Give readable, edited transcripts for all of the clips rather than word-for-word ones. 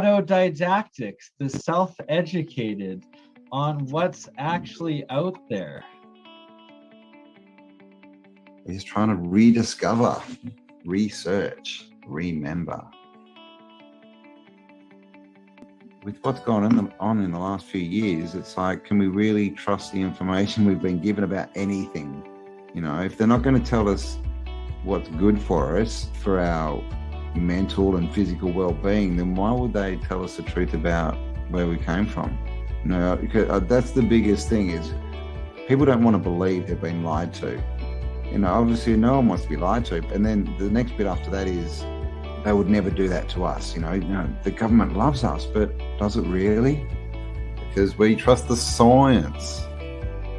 autodidactics, the self-educated on what's actually out there. We're just trying to rediscover, research, remember. With what's gone on in the last few years, it's like, can we really trust the information we've been given about anything? You know, if they're not going to tell us what's good for us, for our mental and physical well-being, then why would they tell us the truth about where we came from? You know, because that's the biggest thing, is people don't want to believe they've been lied to. You know, obviously no one wants to be lied to. And then the next bit after that is, they would never do that to us. You know, the government loves us, but does it really? Because we trust the science.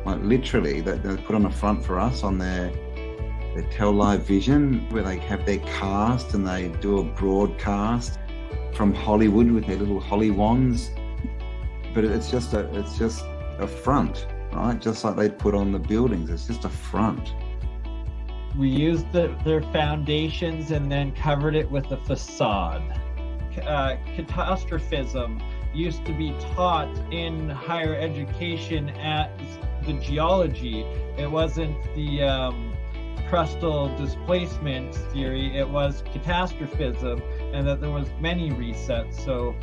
Like literally, they put on a front for us on their Tell Live Vision, where they have their cast and they do a broadcast from Hollywood with their little holly wands. But it's just a front, right? Just like they'd put on the buildings. It's just a front. We used their foundations and then covered it with a facade. Catastrophism used to be taught in higher education as the geology. It wasn't the crustal displacement theory, it was catastrophism, and that there was many resets. So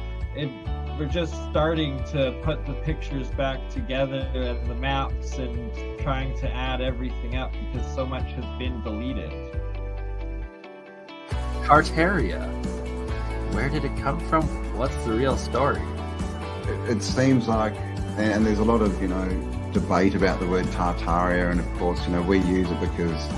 we're just starting to put the pictures back together and the maps and trying to add everything up, because so much has been deleted. Tartaria. Where did it come from? What's the real story? It seems like, and there's a lot of, debate about the word Tartaria, and of course, we use it because,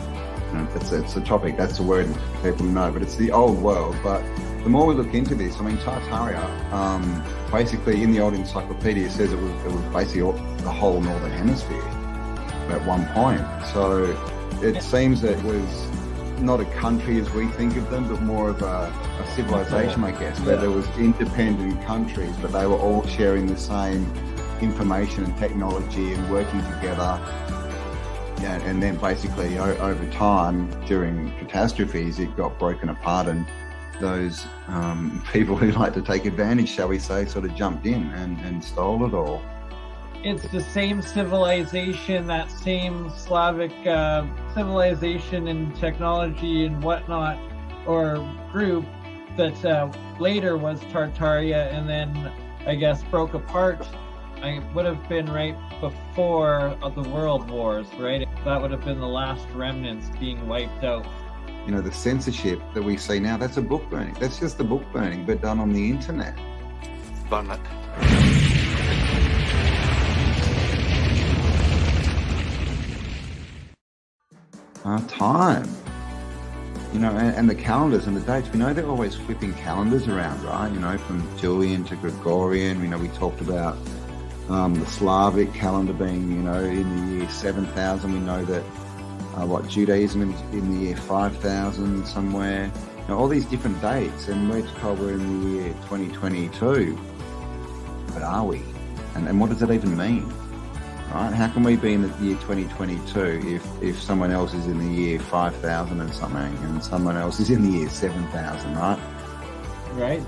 it's a topic, that's the word people know, but it's the old world. But the more we look into this, Tartaria, basically in the old encyclopedia it says it was basically the whole northern hemisphere at one point. So it seems that it was not a country as we think of them, but more of a civilization, I guess, where there was independent countries, but they were all sharing the same information and technology and working together. Yeah, and then basically over time, during catastrophes, it got broken apart, and those people who like to take advantage, shall we say, sort of jumped in and stole it all. It's the same civilization, that same Slavic civilization and technology and whatnot, or group that later was Tartaria, and then I guess broke apart. I would have been right before the World Wars, right? That would have been the last remnants being wiped out. The censorship that we see now, that's a book burning. That's just the book burning, but done on the internet. Burn it. Time. And the calendars and the dates. We know they're always flipping calendars around, right? From Julian to Gregorian. We talked about the Slavic calendar being, in the year 7000. We know that Judaism in the year 5000 somewhere. All these different dates, and we're told we're in the year 2022. But are we? And what does that even mean? Right? How can we be in the year 2022 if someone else is in the year 5000 and something, and someone else is in the year 7000, right? Right,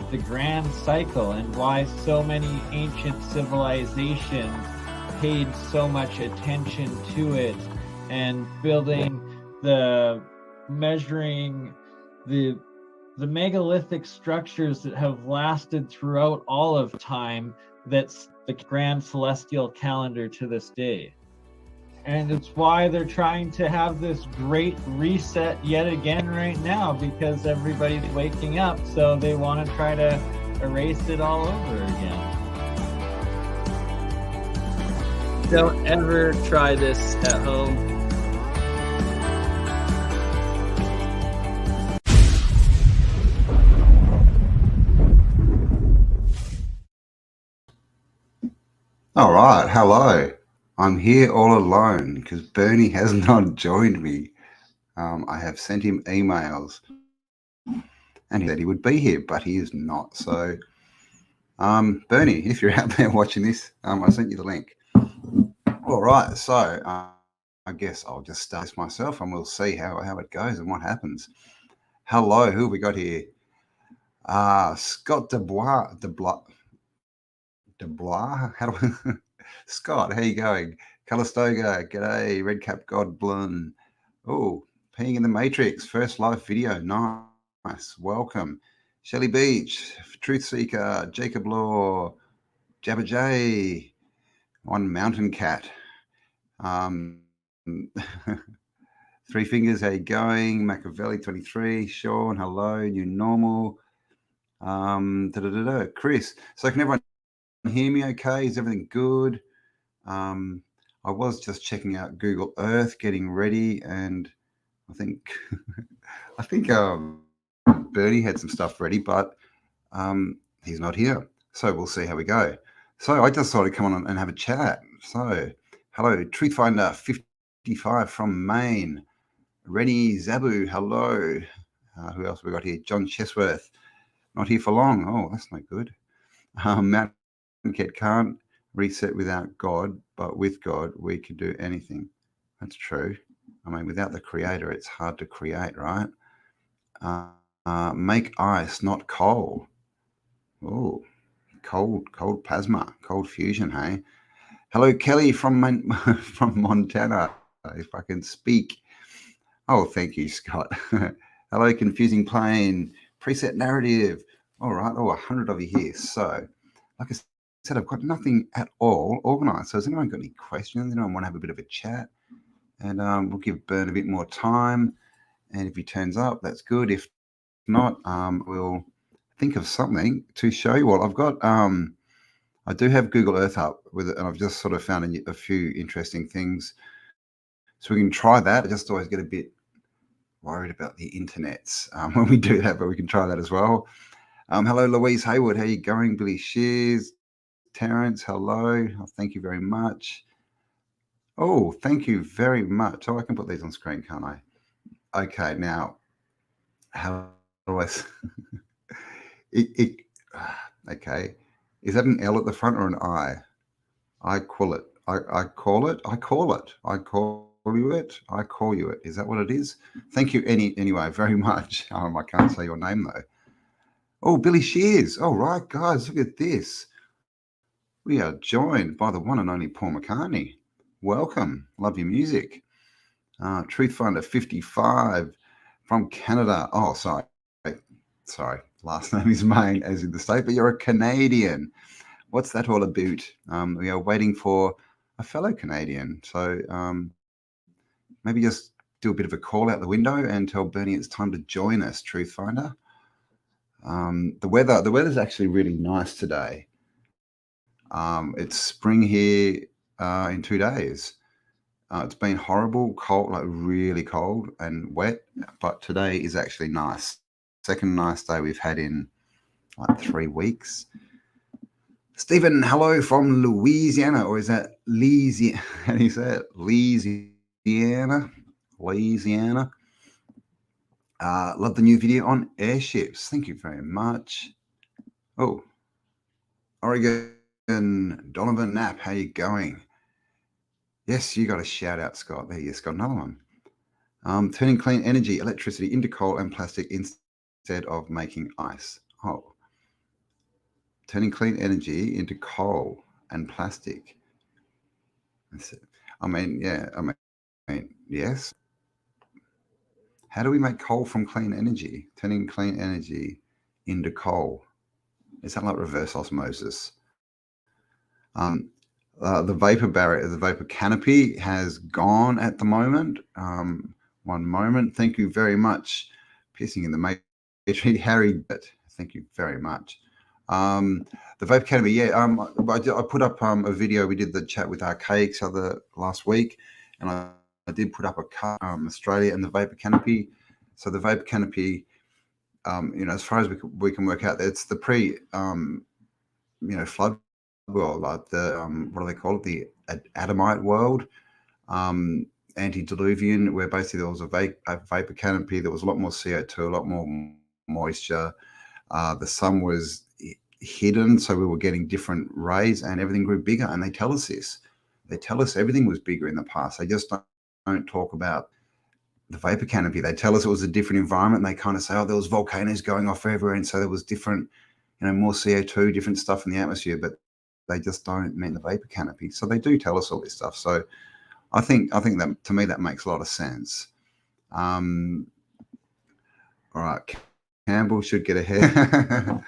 the grand cycle, and why so many ancient civilizations paid so much attention to it, and measuring the megalithic structures that have lasted throughout all of time. That's the grand celestial calendar to this day. And it's why they're trying to have this great reset yet again right now, because everybody's waking up, so they want to try to erase it all over again. Don't ever try this at home. All right, hello. I'm here all alone because BurnEye has not joined me. I have sent him emails and he said he would be here, but he is not. So, BurnEye, if you're out there watching this, I sent you the link. All right, so I guess I'll just start this myself and we'll see how it goes and what happens. Hello, who have we got here? Scott Dubois. How do I... Scott, how you going? Calistoga, g'day. Redcap Godblin. Oh, peeing in the Matrix. First live video. Nice. Welcome. Shelley Beach, Truth Seeker, Jacob Law, Jabba J, One Mountain Cat. Three Fingers, how you going? Machiavelli 23, Sean, hello, New Normal. Chris, so can everyone hear me okay? Is everything good? I was just checking out Google Earth, getting ready, and I think Bernie had some stuff ready, but he's not here. So we'll see how we go. So I just thought I'd come on and have a chat. So hello, Truthfinder 55 from Maine. Rennie Zabu, hello. Who else we got here? John Chesworth, not here for long. Oh, that's no good. Matt Ket can't reset without God, but with God, we can do anything. That's true. I mean, without the creator, it's hard to create, right? Make ice, not coal. Oh, cold plasma, cold fusion, hey? Hello, Kelly from Montana, if I can speak. Oh, thank you, Scott. Hello, Confusing Plane, Preset Narrative. All right, 100 of you here. So, like I said, I've got nothing at all organized. So has anyone got any questions? Anyone want to have a bit of a chat? And we'll give Burn a bit more time. And if he turns up, that's good. If not, we'll think of something to show you all. I've got, I do have Google Earth up with it, and I've just sort of found a few interesting things. So we can try that. I just always get a bit worried about the internets when we do that, but we can try that as well. Hello, Louise Hayward. How you going? Billy Shears. Terrence, hello. Oh, thank you very much. Oh, thank you very much. Oh, I can put these on screen, can't I? Okay, now, how do I... okay. Is that an L at the front or an I? I call it. I call it. I call it. I call you it. I call you it. Is that what it is? Thank you anyway very much. I can't say your name, though. Oh, Billy Shears. All right, guys, look at this. We are joined by the one and only Paul McCartney. Welcome. Love your music. Truthfinder 55 from Canada. Oh, sorry. Last name is Maine, as in the state, but you're a Canadian. What's that all about? We are waiting for a fellow Canadian. So maybe just do a bit of a call out the window and tell Bernie it's time to join us, Truthfinder. The weather's actually really nice today. It's spring here in 2 days. It's been horrible, cold, like really cold and wet, but today is actually nice. Second nice day we've had in like 3 weeks. Stephen, hello from Louisiana, or is that Louisiana? How do you say it? Louisiana. Love the new video on airships. Thank you very much. Oh, Oregon, Donovan Knapp, how you going? Yes, you got a shout out, Scott. There you got another one. Turning clean energy, electricity into coal and plastic instead of making ice. Oh. Turning clean energy into coal and plastic. I mean, yes. How do we make coal from clean energy? Turning clean energy into coal. Is that like reverse osmosis? The vapor barrier, the vapor canopy has gone at the moment. One moment. Thank you very much. Pissing in the matrix, Harry. Thank you very much. The vapor canopy, yeah. I put up a video. We did the chat with Archaics last week, and I did put up a cut Australia and the vapor canopy. So the vapor canopy, as far as we can work out, it's the flood world, like the what do they call it? The Adamite world, antediluvian, where basically there was a vapor canopy. There was a lot more CO2, a lot more moisture. The sun was hidden, so we were getting different rays, and everything grew bigger. And they tell us this. They tell us everything was bigger in the past. They just don't talk about the vapor canopy. They tell us it was a different environment. They kind of say, oh, there was volcanoes going off everywhere, and so there was different, more CO2, different stuff in the atmosphere, but they just don't mean the vapor canopy. So they do tell us all this stuff. So I think that, to me, that makes a lot of sense. All right, Campbell should get a hair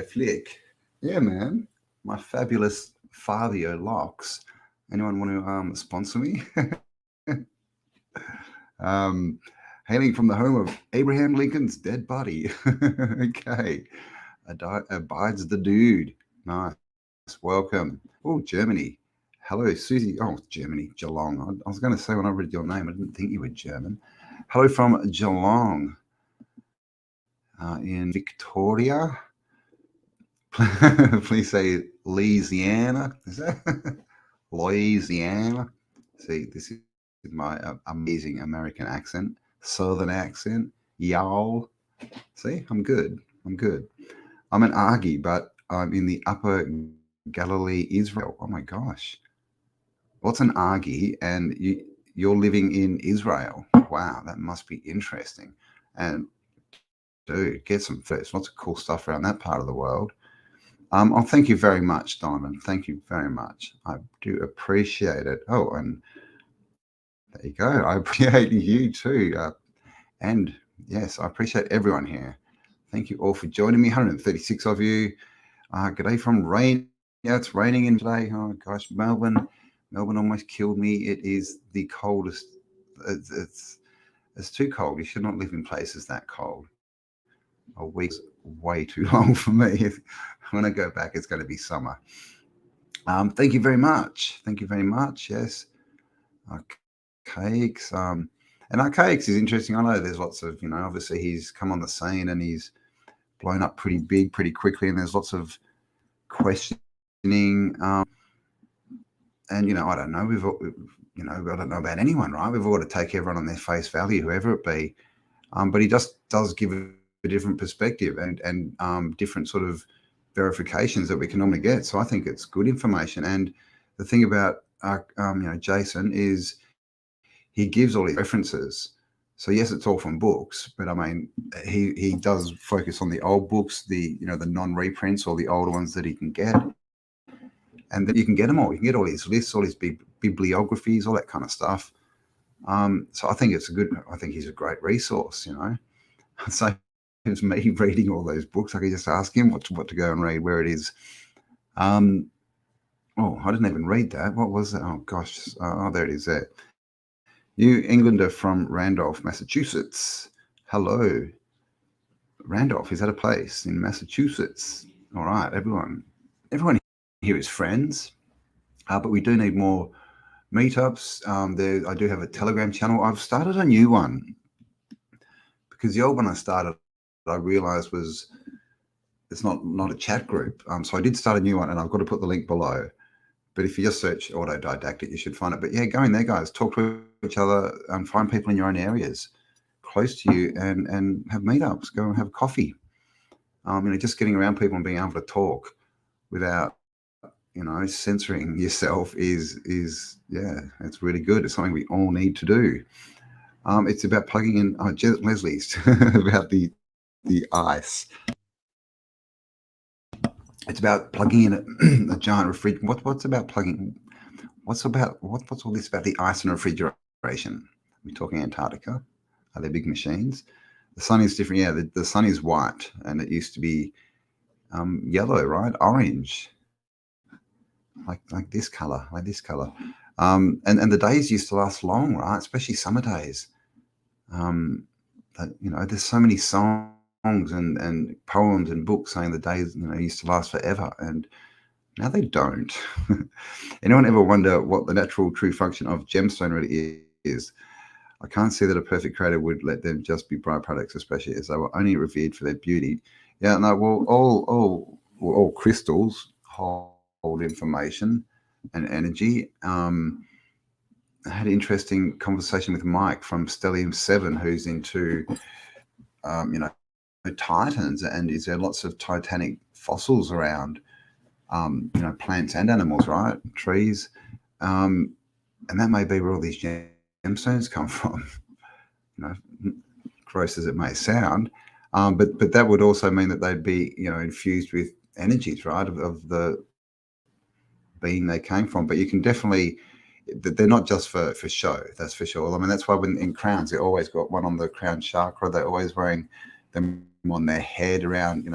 flick. Yeah, man, my fabulous Fabio locks. Anyone want to sponsor me? Hailing from the home of Abraham Lincoln's dead body. Okay, abides the dude. Nice, welcome. Oh, Germany. Hello, Susie. Oh, Germany, Geelong. I was going to say when I read your name, I didn't think you were German. Hello from Geelong in Victoria. Please say Louisiana. Is that Louisiana? See, this is my amazing American accent, Southern accent. Y'all. See, I'm good. I'm an Argy, but I'm in the Upper Galilee, Israel. Oh my gosh. What's an Argy? And you're living in Israel. Wow, that must be interesting. And dude, get some first. Lots of cool stuff around that part of the world. Oh, thank you very much, Donovan. Thank you very much. I do appreciate it. Oh, and there you go. I appreciate you too. And yes, I appreciate everyone here. Thank you all for joining me. 136 of you. Good day from rain. Yeah, it's raining in today. Oh gosh, Melbourne almost killed me. It is the coldest. It's too cold. You should not live in places that cold. A week's way too long for me. When I go back, it's going to be summer. Thank you very much. Yes. Archaics. And Archaics is interesting. I know there's lots of, obviously he's come on the scene and he's blown up pretty big, pretty quickly. And there's lots of questioning. And, I don't know. I don't know about anyone, right? We've all got to take everyone on their face value, whoever it be. But he just does give a different perspective and different sort of verifications that we can normally get. So I think it's good information. And the thing about Jason is he gives all his references. So yes, it's all from books, but I mean he does focus on the old books, the the non-reprints or the older ones that he can get, and that you can get them all. You can get all his lists, all his bibliographies, all that kind of stuff. So I think I think he's a great resource. So it's me reading all those books. I could just ask him what to go and read, where it is. Oh, I didn't even read that. What was it? Oh gosh. Oh, there it is there. New Englander from Randolph, Massachusetts. Hello. Randolph, is that a place in Massachusetts? All right, everyone here is friends. But we do need more meetups. I do have a Telegram channel. I've started a new one because the old one I started, I realized it's not a chat group. So I did start a new one, and I've got to put the link below. But if you just search Autodidactic, you should find it. But yeah, go in there, guys. Talk to each other and find people in your own areas close to you and have meetups. Go and have coffee. Just getting around people and being able to talk without, censoring yourself is it's really good. It's something we all need to do. It's about plugging in. Leslie's about the ice. It's about plugging in a giant refrigerator. What's about plugging? What's all this about the ice and refrigeration? Are we talking Antarctica? Are they big machines? The sun is different. Yeah, the sun is white, and it used to be yellow, right? Orange, like this color, and the days used to last long, right? Especially summer days. There's so many songs and poems and books saying the days used to last forever, and now they don't. Anyone ever wonder what the natural true function of gemstone really is? I can't see that a perfect creator would let them just be byproducts, especially as they were only revered for their beauty. Yeah, no, well, all crystals hold information and energy. I had an interesting conversation with Mike from Stellium 7, who's into titans, and is there lots of titanic fossils around, plants and animals, right? Trees. And that may be where all these gemstones come from. gross as it may sound, but that would also mean that they'd be, infused with energies, right, of the being they came from. But you can definitely, they're not just for show, that's for sure. I mean, that's why when in crowns, they always got one on the crown chakra. They're always wearing them on their head around,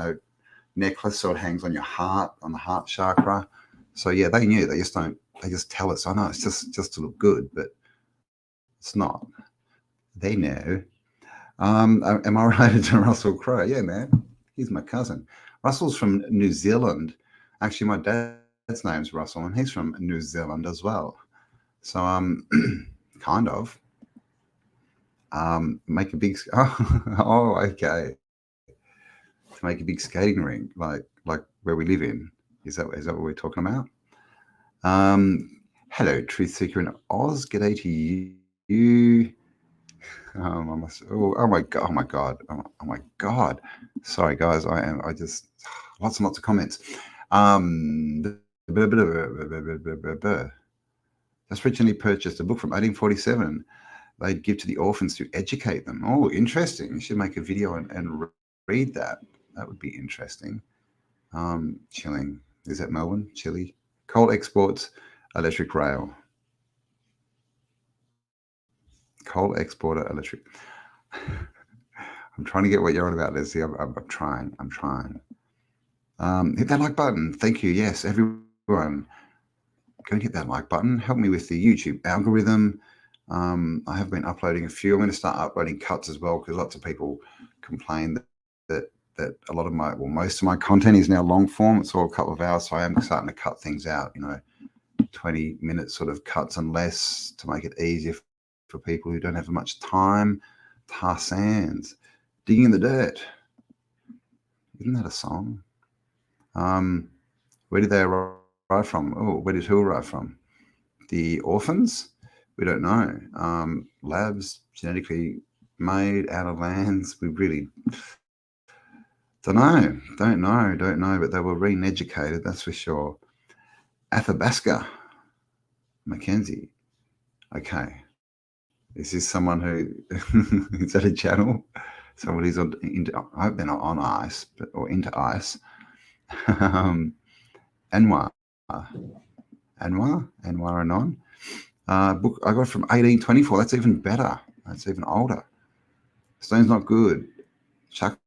necklace, so it hangs on your heart, on the heart chakra. So yeah, they knew. They just tell us, I know it's just to look good, but it's not. They know. Am I related to Russell Crowe? Yeah, man. He's my cousin. Russell's from New Zealand. Actually, my dad's name's Russell, and he's from New Zealand as well. So kind of. Make a big okay. To make a big skating rink, like where we live in. Is that what we're talking about? Hello, Truth Seeker in Oz. G'day to you. Oh my god. Sorry, guys. I just lots and lots of comments. Just recently purchased a book from 1847. They'd give to the orphans to educate them. Oh, interesting. You should make a video and read that. That would be interesting. Chilling. Is that Melbourne? Chile. Coal exports, electric rail. Coal exporter, electric. I'm trying to get what you're on about, Leslie. I'm trying. Hit that like button. Thank you. Yes, everyone. Go and hit that like button. Help me with the YouTube algorithm. I have been uploading a few. I'm going to start uploading cuts as well, because lots of people complain that a lot of most of my content is now long form. It's all a couple of hours, so I am starting to cut things out, 20-minute sort of cuts and less, to make it easier for people who don't have much time. Tar sands, digging in the dirt. Isn't that a song? Where did they arrive from? Oh, where did who arrive from? The orphans? We don't know. Labs, genetically made out of lands. We really don't know, but they were re-educated, that's for sure. Athabasca, Mackenzie. Okay. Is this someone who, is that a channel? Somebody's I hope they're not on ice, or into ice. Anwar Anon. Book I got from 1824. That's even better. That's even older. Stone's not good. Chakra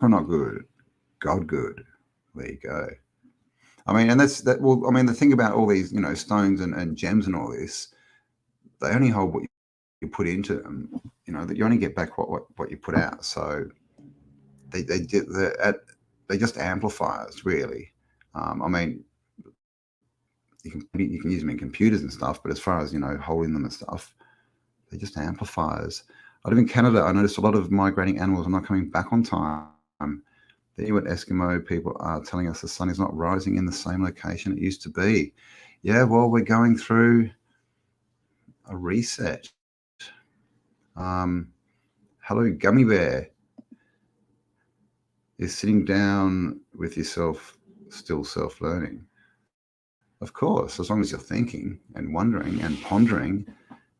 not good. God good. There you go. I mean, and that's that. Well, I mean, the thing about all these, stones and gems and all this, they only hold what you put into them. That you only get back what you put out. So they just amplifiers, really. I mean, you can use them in computers and stuff, but as far as holding them and stuff, they're just amplifiers. I live in Canada. I noticed a lot of migrating animals are not coming back on time. The Inuit Eskimo people are telling us the sun is not rising in the same location it used to be. Yeah, well, we're going through a reset. Hello, Gummy Bear. Is sitting down with yourself still self-learning? Of course, as long as you're thinking and wondering and pondering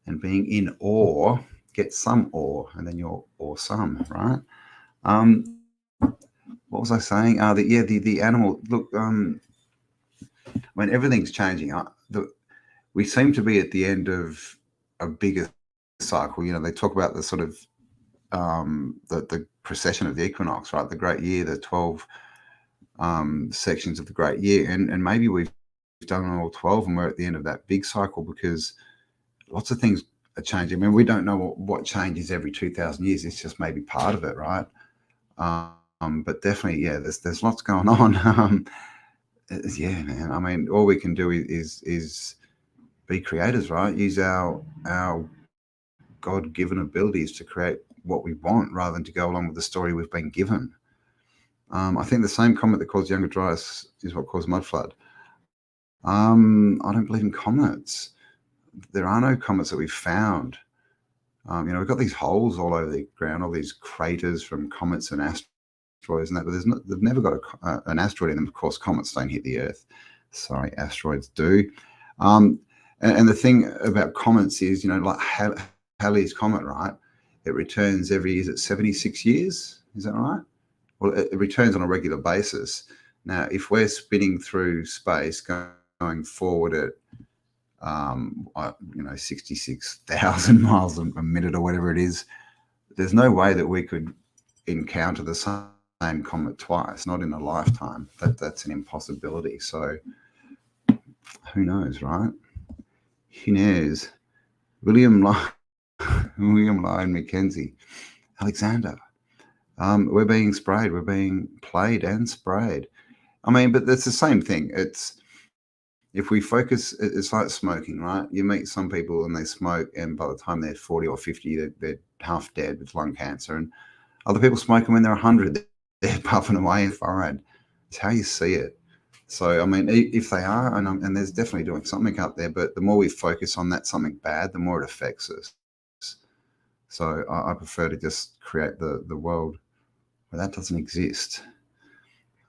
and being in awe, get some awe, and then you're awesome, right? What was I saying? The animal. Look, when everything's changing, we seem to be at the end of a bigger cycle. They talk about the sort of the precession of the equinox, right? The great year, the 12 sections of the great year, and maybe we've done all 12, and we're at the end of that big cycle, because lots of things are changing. I mean, we don't know what changes every 2,000 years. It's just maybe part of it, right? But definitely, yeah, there's lots going on. Yeah, man. I mean, all we can do is be creators, right? Use our God-given abilities to create what we want, rather than to go along with the story we've been given. I think the same comet that caused younger dryas is what caused mud flood. I don't believe in comets. There are no comets that we've found. We've got these holes all over the ground, all these craters from comets and asteroids and that, but they've never got an asteroid in them. Of course, comets don't hit the Earth. Sorry, asteroids do. And the thing about comets is, like Halley's Comet, right? it returns every, is it 76 years? Is that right? Well, it returns on a regular basis. Now, if we're spinning through space going forward at 66,000 miles a minute or whatever it is, there's no way that we could encounter the same comet twice, not in a lifetime. That's an impossibility. So who knows, right? Who knows? William Lyon Mackenzie, Alexander. We're being sprayed. We're being played and sprayed. I mean, but it's the same thing. If we focus, it's like smoking, right? You meet some people and they smoke, and by the time they're 40 or 50, they're half dead with lung cancer. And other people smoking when they're 100, they're puffing away in forehead. It's how you see it. So, I mean, if they are, and there's definitely doing something up there, but the more we focus on that something bad, the more it affects us. So I prefer to just create the world where that doesn't exist.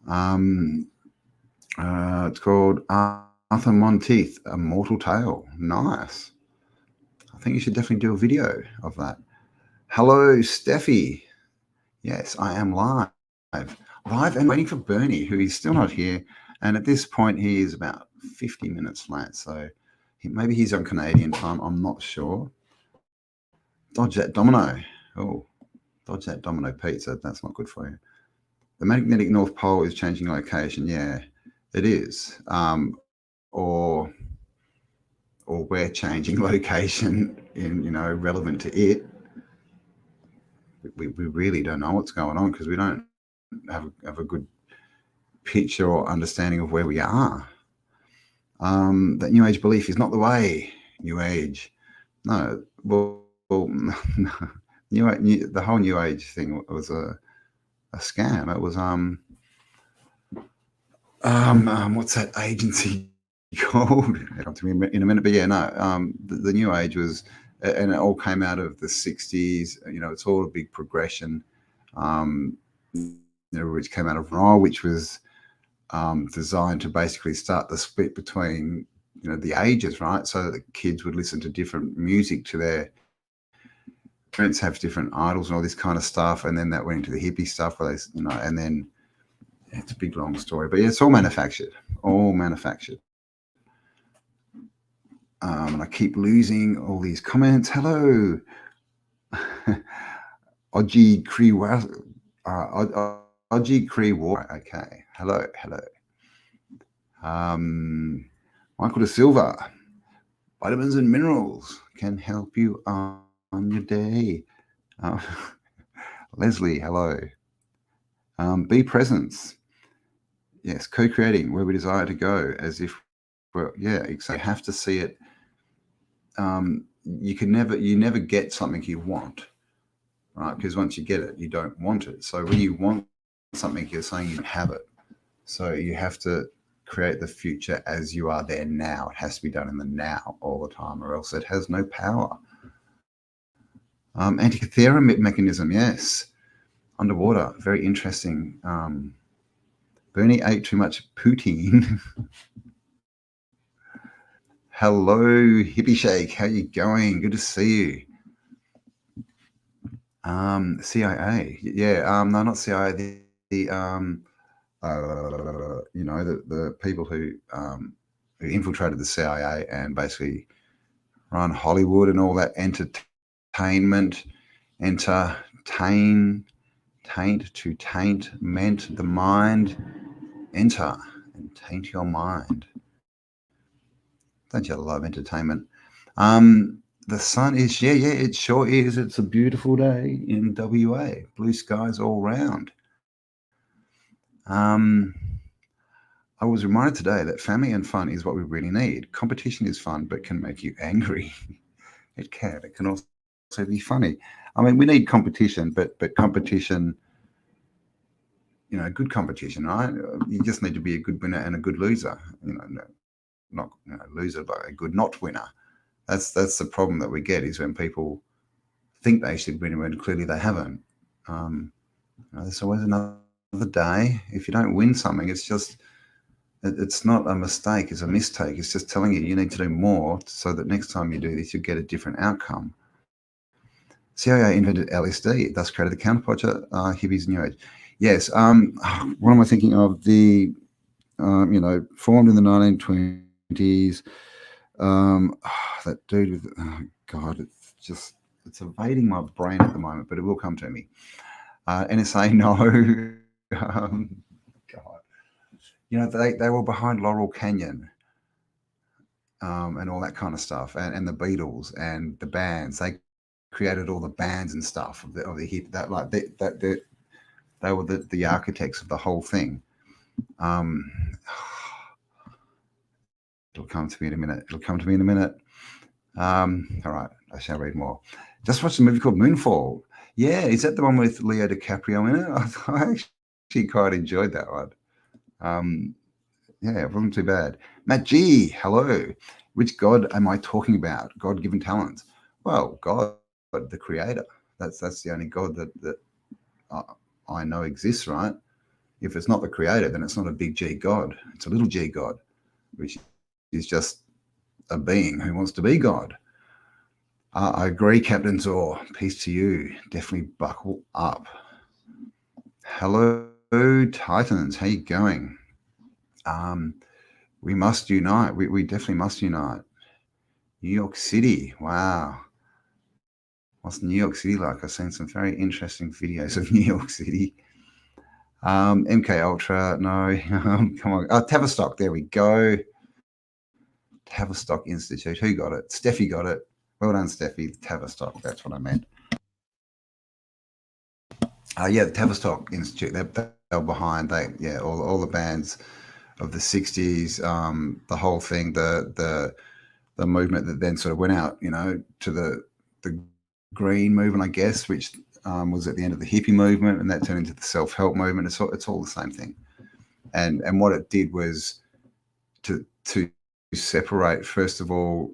It's called Arthur Monteith, A Mortal Tale. Nice. I think you should definitely do a video of that. Hello, Steffi. Yes, I am live and waiting for BurnEye, who is still not here. And at this point, he is about 50 minutes late. So maybe he's on Canadian time. I'm not sure. Dodge that domino. Oh, dodge that domino pizza. That's not good for you. The magnetic North Pole is changing location. Yeah, it is. Or we're changing location in, relevant to it. We really don't know what's going on because we don't have a good picture or understanding of where we are. That New Age belief is not the way. New Age. No, well the whole New Age thing was a scam. It was what's that agency called? It'll come to me in a minute, but yeah, no. The New Age was, and it all came out of the 60s. It's all a big progression. Which came out of BurnEye, which was designed to basically start the split between the ages, right? So that the kids would listen to different music to their parents, have different idols and all this kind of stuff, and then that went into the hippie stuff where they, and then it's a big long story, but yeah, it's all manufactured. And I keep losing all these comments. Hello, Oji Kriwa. Oji Kriwa. Okay. Hello. Michael De Silva. Vitamins and minerals can help you on your day. Leslie, hello. Be presence. Yes, co-creating where we desire to go, as if exactly. You have to see it. You never get something you want, right? Because once you get it, you don't want it. So when you want something, you're saying you don't have it. So you have to create the future as you are there now. It has to be done in the now all the time, or else it has no power. Antikythera mechanism, yes. Underwater, very interesting. BurnEye ate too much poutine. Hello, Hippie Shake. How you going? Good to see you. CIA. Yeah. No, not CIA. The people who infiltrated the CIA and basically run Hollywood and all that entertainment. Taint meant the mind. Enter and taint your mind. Don't you love entertainment? The sun is, it sure is. It's a beautiful day in WA. Blue skies all round. I was reminded today that family and fun is what we really need. Competition is fun, but can make you angry. It can. It can also be funny. I mean, we need competition, but competition, good competition, right? You just need to be a good winner and a good loser. Not loser, but a good not winner. That's the problem that we get, is when people think they should win when clearly they haven't. There's always another day. If you don't win something, it's not a mistake, it's a mistake. It's just telling you need to do more so that next time you do this, you get a different outcome. CIA invented LSD, thus created the counterpart to hippies New Age. Yes. What am I thinking of? The, formed in the 1920s. That dude with, God, it's evading my brain at the moment, but it will come to me. NSA, no. God. They were behind Laurel Canyon. And all that kind of stuff, and the Beatles and the bands. They created all the bands and stuff of the hip. That like they were the architects of the whole thing. It'll come to me in a minute. All right, I shall read more. Just watched a movie called Moonfall. Yeah, is that the one with Leo DiCaprio in it? I actually quite enjoyed that one. Yeah, it wasn't too bad. Matt G, hello. Which God am I talking about? God-given talents. Well, God, the creator. That's the only God that I know exists, right? If it's not the creator, then it's not a big G God. It's a little G God, which is just a being who wants to be God. I agree, Captain Zor. Peace to you. Definitely buckle up. Hello, Titans. How you going? We must unite. We definitely must unite. New York City. Wow. What's New York City like? I've seen some very interesting videos of New York City. MK Ultra. No. Come on. Tavistock. There we go. Tavistock Institute. Who got it? Steffi got it. Well done, Steffi. Tavistock. That's what I meant. Yeah, the Tavistock Institute. They were behind. All the bands of the 60s, the whole thing, the movement that then sort of went out, to the green movement, I guess, which was at the end of the hippie movement, and that turned into the self-help movement. It's all the same thing. And what it did was to separate, first of all,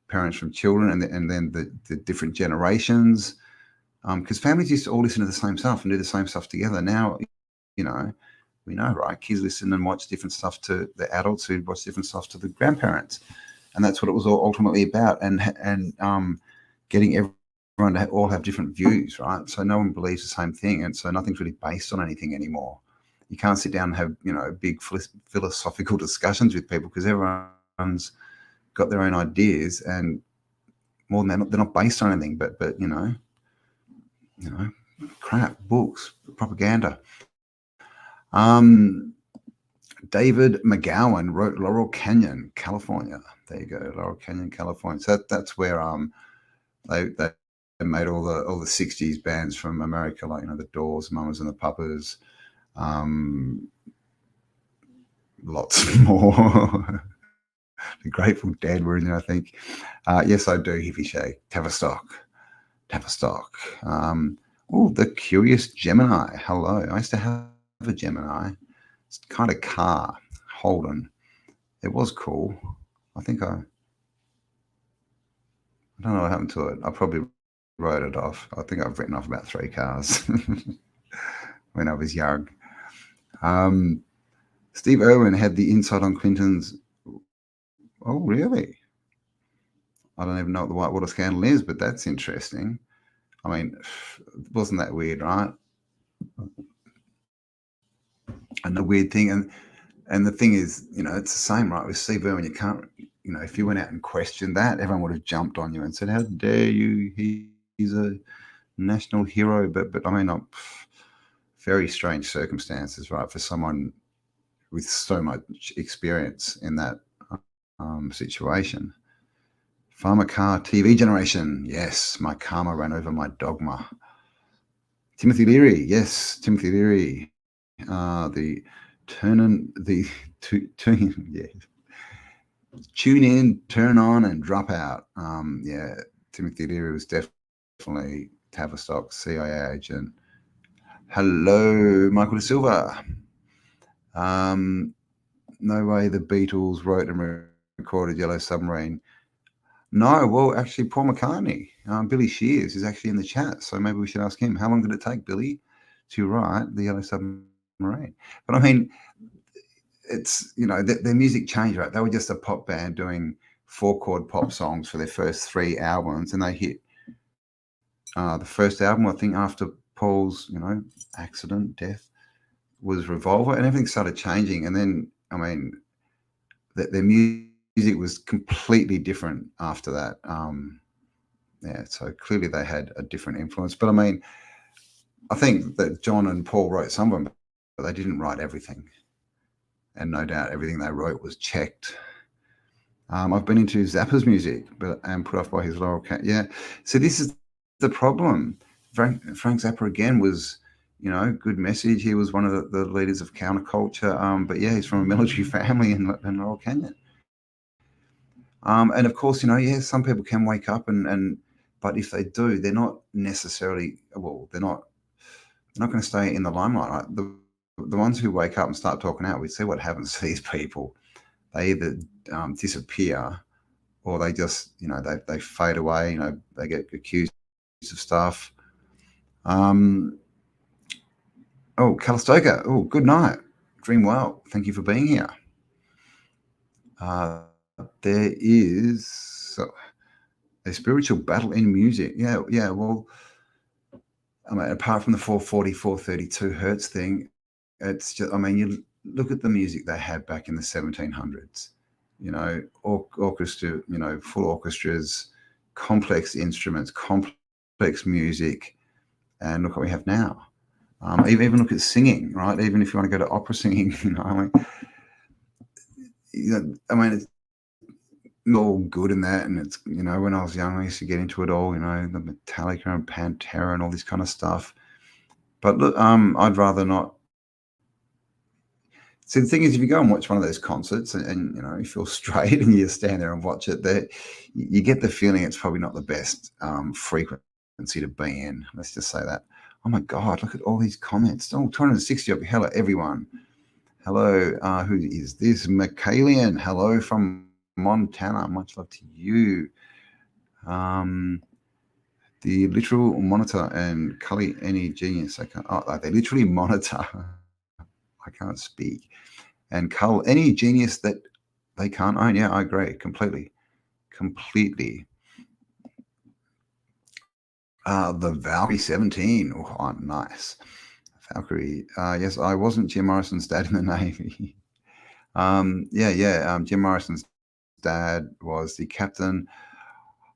parents from children, and then the different generations, because families used to all listen to the same stuff and do the same stuff together. Now, we know, right? Kids listen and watch different stuff to the adults who watch different stuff to the grandparents. And that's what it was all ultimately about. And getting everyone to all have different views, right? So no one believes the same thing. And so nothing's really based on anything anymore. You can't sit down and have, big philosophical discussions with people because everyone's got their own ideas, and more than that, they're not based on anything but crap, books, propaganda. David McGowan wrote Laurel Canyon, California. There you go, Laurel Canyon, California. So that's where they made all the 60s bands from America, like the Doors, Mamas and the Papas, lots more. The Grateful Dead were in there, I think. Yes, I do, Hippie Shay. Tavistock. The Curious Gemini. Hello. I used to have a Gemini. It's kind of car, Holden. It was cool. I don't know what happened to it. I probably wrote it off. I think I've written off about 3 cars when I was young. Steve Irwin had the insight on Clinton's. Oh, really? I don't even know what the Whitewater scandal is, but that's interesting. I mean, wasn't that weird, right? And the weird thing, and the thing is, it's the same, right? With Steve Irwin, you can't, if you went out and questioned that, everyone would have jumped on you and said, "How dare you? He's a national hero." But I mean, very strange circumstances, right, for someone with so much experience in that situation. Farmer car TV generation. Yes, my karma ran over my dogma. Timothy Leary. Yes, Timothy Leary. Tune in, turn on, and drop out. Timothy Leary was definitely Tavistock CIA agent. Hello, Michael De Silva. No way the Beatles wrote and recorded Yellow Submarine. No, well, actually, Paul McCartney, Billy Shears is actually in the chat, so maybe we should ask him. How long did it take, Billy, to write the Yellow Submarine? But I mean, it's, their music changed, right? They were just a pop band doing 4-chord pop songs for their first 3 albums, and they hit The first album, I think, after Paul's, accident, death, was Revolver, and everything started changing. And then, I mean, their music was completely different after that. So clearly they had a different influence. But I mean, I think that John and Paul wrote some of them, but they didn't write everything. And no doubt everything they wrote was checked. I've been into Zappa's music, but am put off by his Laurel Cat. Yeah. So this is the problem. Frank Zappa again was, good message. He was one of the leaders of counterculture. But yeah, he's from a military family in Laurel Canyon. And of course, some people can wake up but if they do, they're not necessarily, they're not going to stay in the limelight. Right? The ones who wake up and start talking out, we see what happens to these people. They either disappear, or they just, they fade away. They get accused of stuff. Calistoga. Oh, good night. Dream well. Thank you for being here. There is a spiritual battle in music. Yeah. Well, I mean, apart from the 440, 432 hertz thing, it's just, I mean, you look at the music they had back in the 1700s, orchestra, full orchestras, complex instruments, complex music, and look what we have now. Even look at singing, right? Even if you want to go to opera singing, I mean, it's all good in that. And it's, when I was young, I used to get into it all, the Metallica and Pantera and all this kind of stuff. But look, I'd rather not. See, the thing is, if you go and watch one of those concerts and you feel straight and you stand there and watch it, you get the feeling it's probably not the best frequency to be in. Let's just say that. Oh my God, look at all these comments. Oh, 260 of you. Hello, everyone. Hello, who is this? Michaelian. Hello from Montana. Much love to you. The literal monitor and Cully any genius. They literally monitor. I can't speak. And cull any genius that they can't own. Yeah, I agree completely. The Valkyrie 17. Oh, nice. Valkyrie. Yes, I wasn't Jim Morrison's dad in the Navy. Jim Morrison's dad was the captain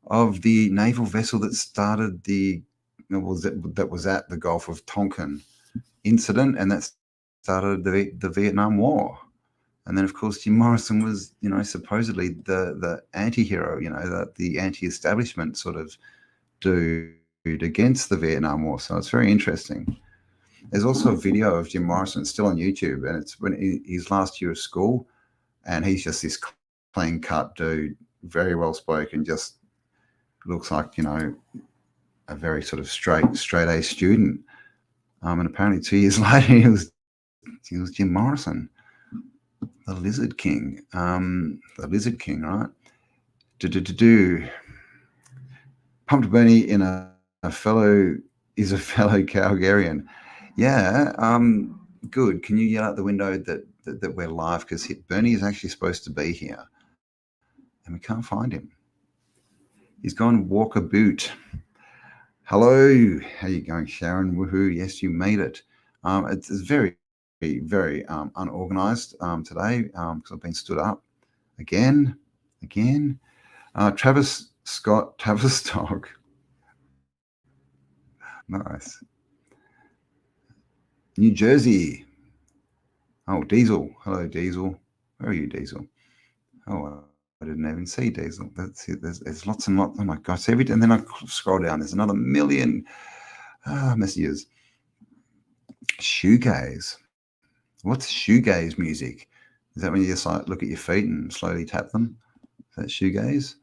of the naval vessel that started that was at the Gulf of Tonkin incident, and that started the Vietnam War. And then, of course, Jim Morrison was, supposedly the anti-hero, the anti-establishment sort of dude against the Vietnam War. So it's very interesting. There's also a video of Jim Morrison still on YouTube, and it's when his last year of school, and he's just this clean-cut dude, very well-spoken, just looks like, a very sort of straight A student. And apparently 2 years later, he was Jim Morrison, the Lizard King. Right? Pumped Bernie is a fellow Calgarian. Yeah, good. Can you yell out the window that we're live? Because Bernie is actually supposed to be here, and we can't find him. He's gone walkabout. Hello, how you going, Sharon? Woohoo! Yes, you made it. It's very, very unorganized today because I've been stood up again. Travis Scott, Tavistock. Nice. New Jersey. Oh, Diesel. Hello, Diesel. Where are you, Diesel? Oh, I didn't even see Diesel. That's it. There's lots and lots. Oh my gosh. And then I scroll down. There's another million messages. Shoegaze. What's shoegaze music? Is that when you just like look at your feet and slowly tap them? Is that shoegaze?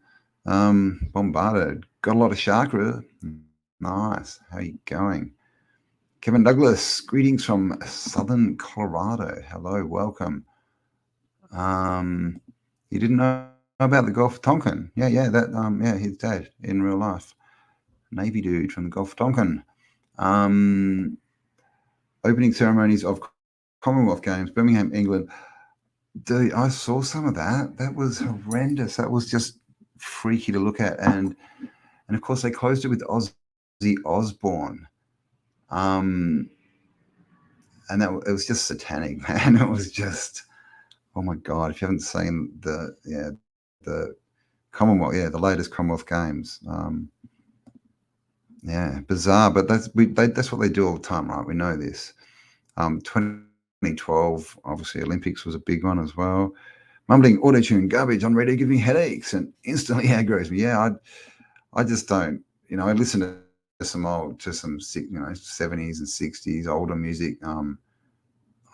Bombarded. Got a lot of chakra. Nice. How are you going? Kevin Douglas, greetings from Southern Colorado. Hello, welcome. You didn't know about the Gulf of Tonkin? Yeah, his dad in real life. Navy dude from the Gulf of Tonkin. Opening ceremonies of Commonwealth Games, Birmingham, England. Dude, I saw some of that. That was horrendous. That was just freaky to look at. And of course, they closed it with Osbourne. And it was just satanic, man. It was just, oh my God, if you haven't seen the Commonwealth, the latest Commonwealth Games, bizarre, but that's what they do all the time, right? We know this. 2012, obviously Olympics was a big one as well. Mumbling auto-tune garbage on radio gives me headaches and instantly aggroes me. Yeah, I just don't, I listen to some 70s and 60s older music.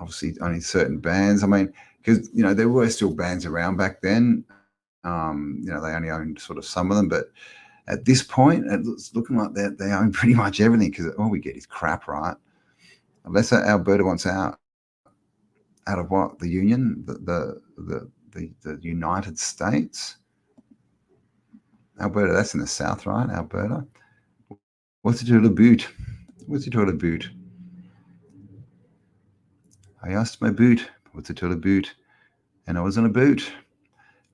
Obviously only certain bands. I mean, because there were still bands around back then. They only owned sort of some of them, but at this point, it's looking like they own pretty much everything, because all we get is crap, right? Unless Alberta wants out of what? The Union, the United States. Alberta, that's in the south, right? Alberta. What's it all about? What's it all about? I asked my boot, what's it all about? And I was on a boot.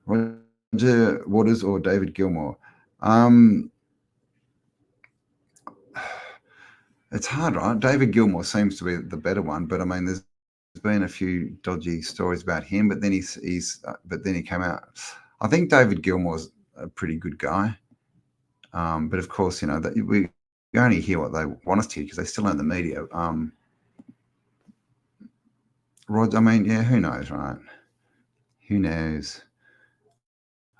Roger Waters or David Gilmour? It's hard, right? David Gilmour seems to be the better one, but I mean, there's been a few dodgy stories about him. But then then he came out. I think David Gilmour's a pretty good guy, but of course, that we only hear what they want us to hear because they still own the media. Rod, I mean, who knows, right? Who knows?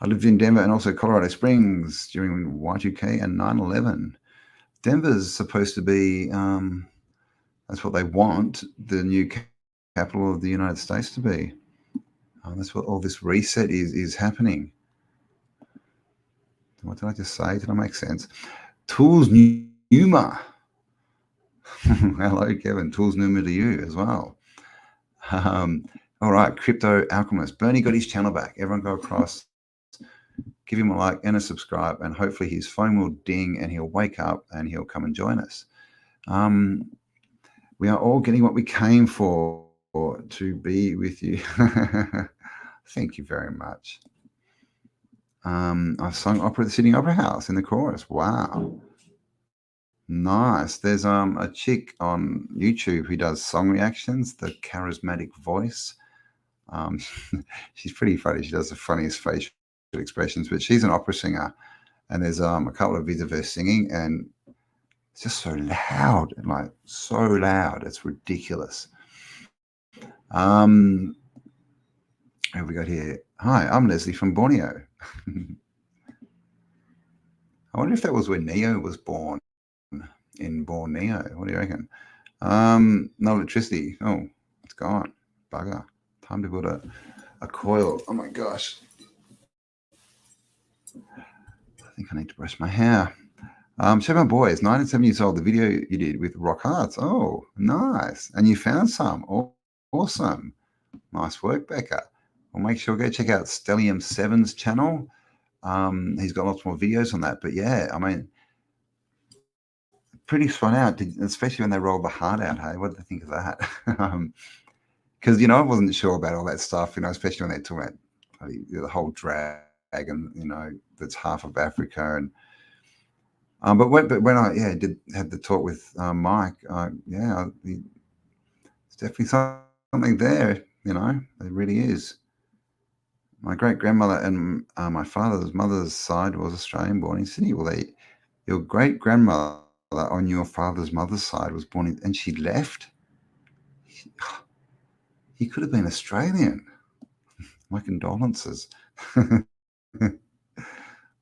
I lived in Denver and also Colorado Springs during Y2K and 9/11. Denver's supposed to be, that's what they want the new capital of the United States to be. That's what all this reset is happening. What did I just say? Did I make sense? Tools Numa. Hello, Kevin. Tools Numa to you as well. All right, Crypto Alchemist. BurnEye got his channel back. Everyone go across, give him a like and a subscribe, and hopefully his phone will ding and he'll wake up and he'll come and join us. We are all getting what we came for, to be with you. Thank you very much. I sung opera at the Sydney Opera House in the chorus. Wow. Nice. There's a chick on YouTube who does song reactions, the charismatic voice. She's pretty funny. She does the funniest facial expressions, but she's an opera singer, and there's a couple of videos of her singing, and it's just so loud, like so loud, it's ridiculous. Who have we got here? Hi, I'm Leslie from Borneo. I wonder if that was where Neo was born, in Borneo. What do you reckon? No electricity. Oh, it's gone. Bugger. Time to build a coil. Oh my gosh. I think I need to brush my hair. Chevron Boys, 97 years old. The video you did with Rock Hearts. Oh, nice. And you found some. Awesome. Nice work, Becca. Well, make sure go check out Stellium 7's channel. He's got lots more videos on that. But yeah, I mean, pretty spun out, especially when they rolled the heart out. Hey, what did they think of that? Because, I wasn't sure about all that stuff, especially when they talk about the whole dragon, that's half of Africa. And but when I had the talk with Mike, it's definitely something there, it really is. My great-grandmother and my father's mother's side was Australian, born in Sydney. Well, your great-grandmother on your father's mother's side was born in, and she left. He could have been Australian. My condolences.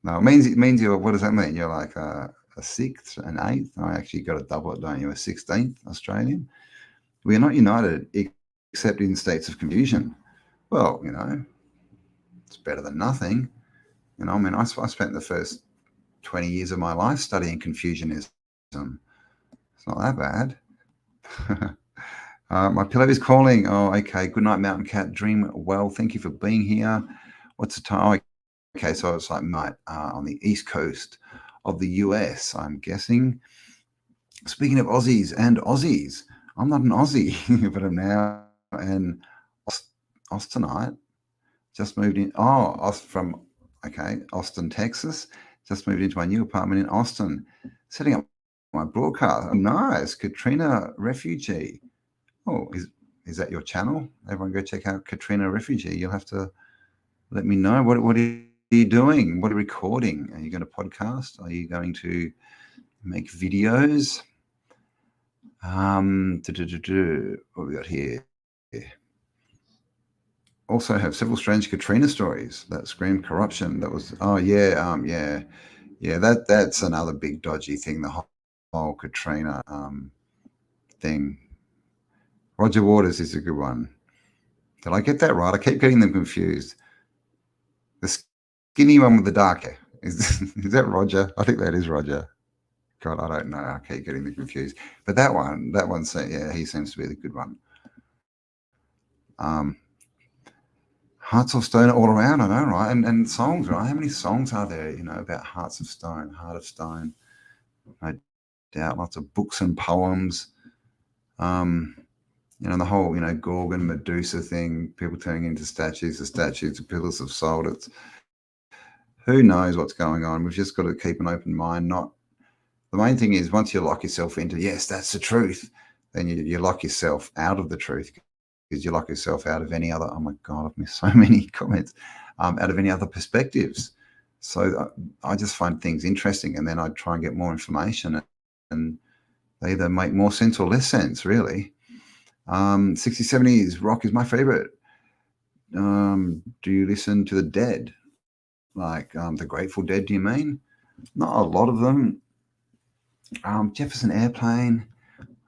No, it means you're, what does that mean? You're like a sixth, an eighth. I actually got to double it, don't you? A 16th Australian. We are not united except in states of confusion. Well, it's better than nothing. I mean, I spent the first 20 years of my life studying Confucianism. It's not that bad. My pillow is calling. Oh, okay. Good night, Mountain Cat. Dream well. Thank you for being here. What's the time? Okay, so it's like night on the east coast of the US, I'm guessing. Speaking of Aussies and Aussies, I'm not an Aussie, but I'm now an Austinite. Just moved in. From Austin, Texas. Just moved into my new apartment in Austin. Setting up my broadcast. Oh, nice. Katrina Refugee. Oh, is that your channel? Everyone go check out Katrina Refugee. You'll have to let me know. What are you doing? What are you recording? Are you going to podcast? Are you going to make videos? What have we got here? Also have several strange Katrina stories that scream corruption. That was, that's another big dodgy thing, the whole Katrina thing. Roger Waters is a good one. Did I get that right? I keep getting them confused. The skinny one with the dark hair. Is that Roger? I think that is Roger. God, I don't know. I keep getting them confused. But that one, yeah, he seems to be the good one. Hearts of Stone all around, I know, right? And songs, right? How many songs are there, about Hearts of Stone, Heart of Stone? No doubt, lots of books and poems. The whole, Gorgon, Medusa thing, people turning into statues, the statues of pillars of salt. It's, who knows what's going on? We've just got to keep an open mind. The main thing is, once you lock yourself into, yes, that's the truth, then you lock yourself out of the truth, because you lock yourself out of any other, oh my God, I've missed so many comments, out of any other perspectives. So I just find things interesting, and then I try and get more information, and they either make more sense or less sense, really. 60s, 70s, rock is my favorite. Do you listen to the Dead? Like the Grateful Dead, do you mean? Not a lot of them. Jefferson Airplane,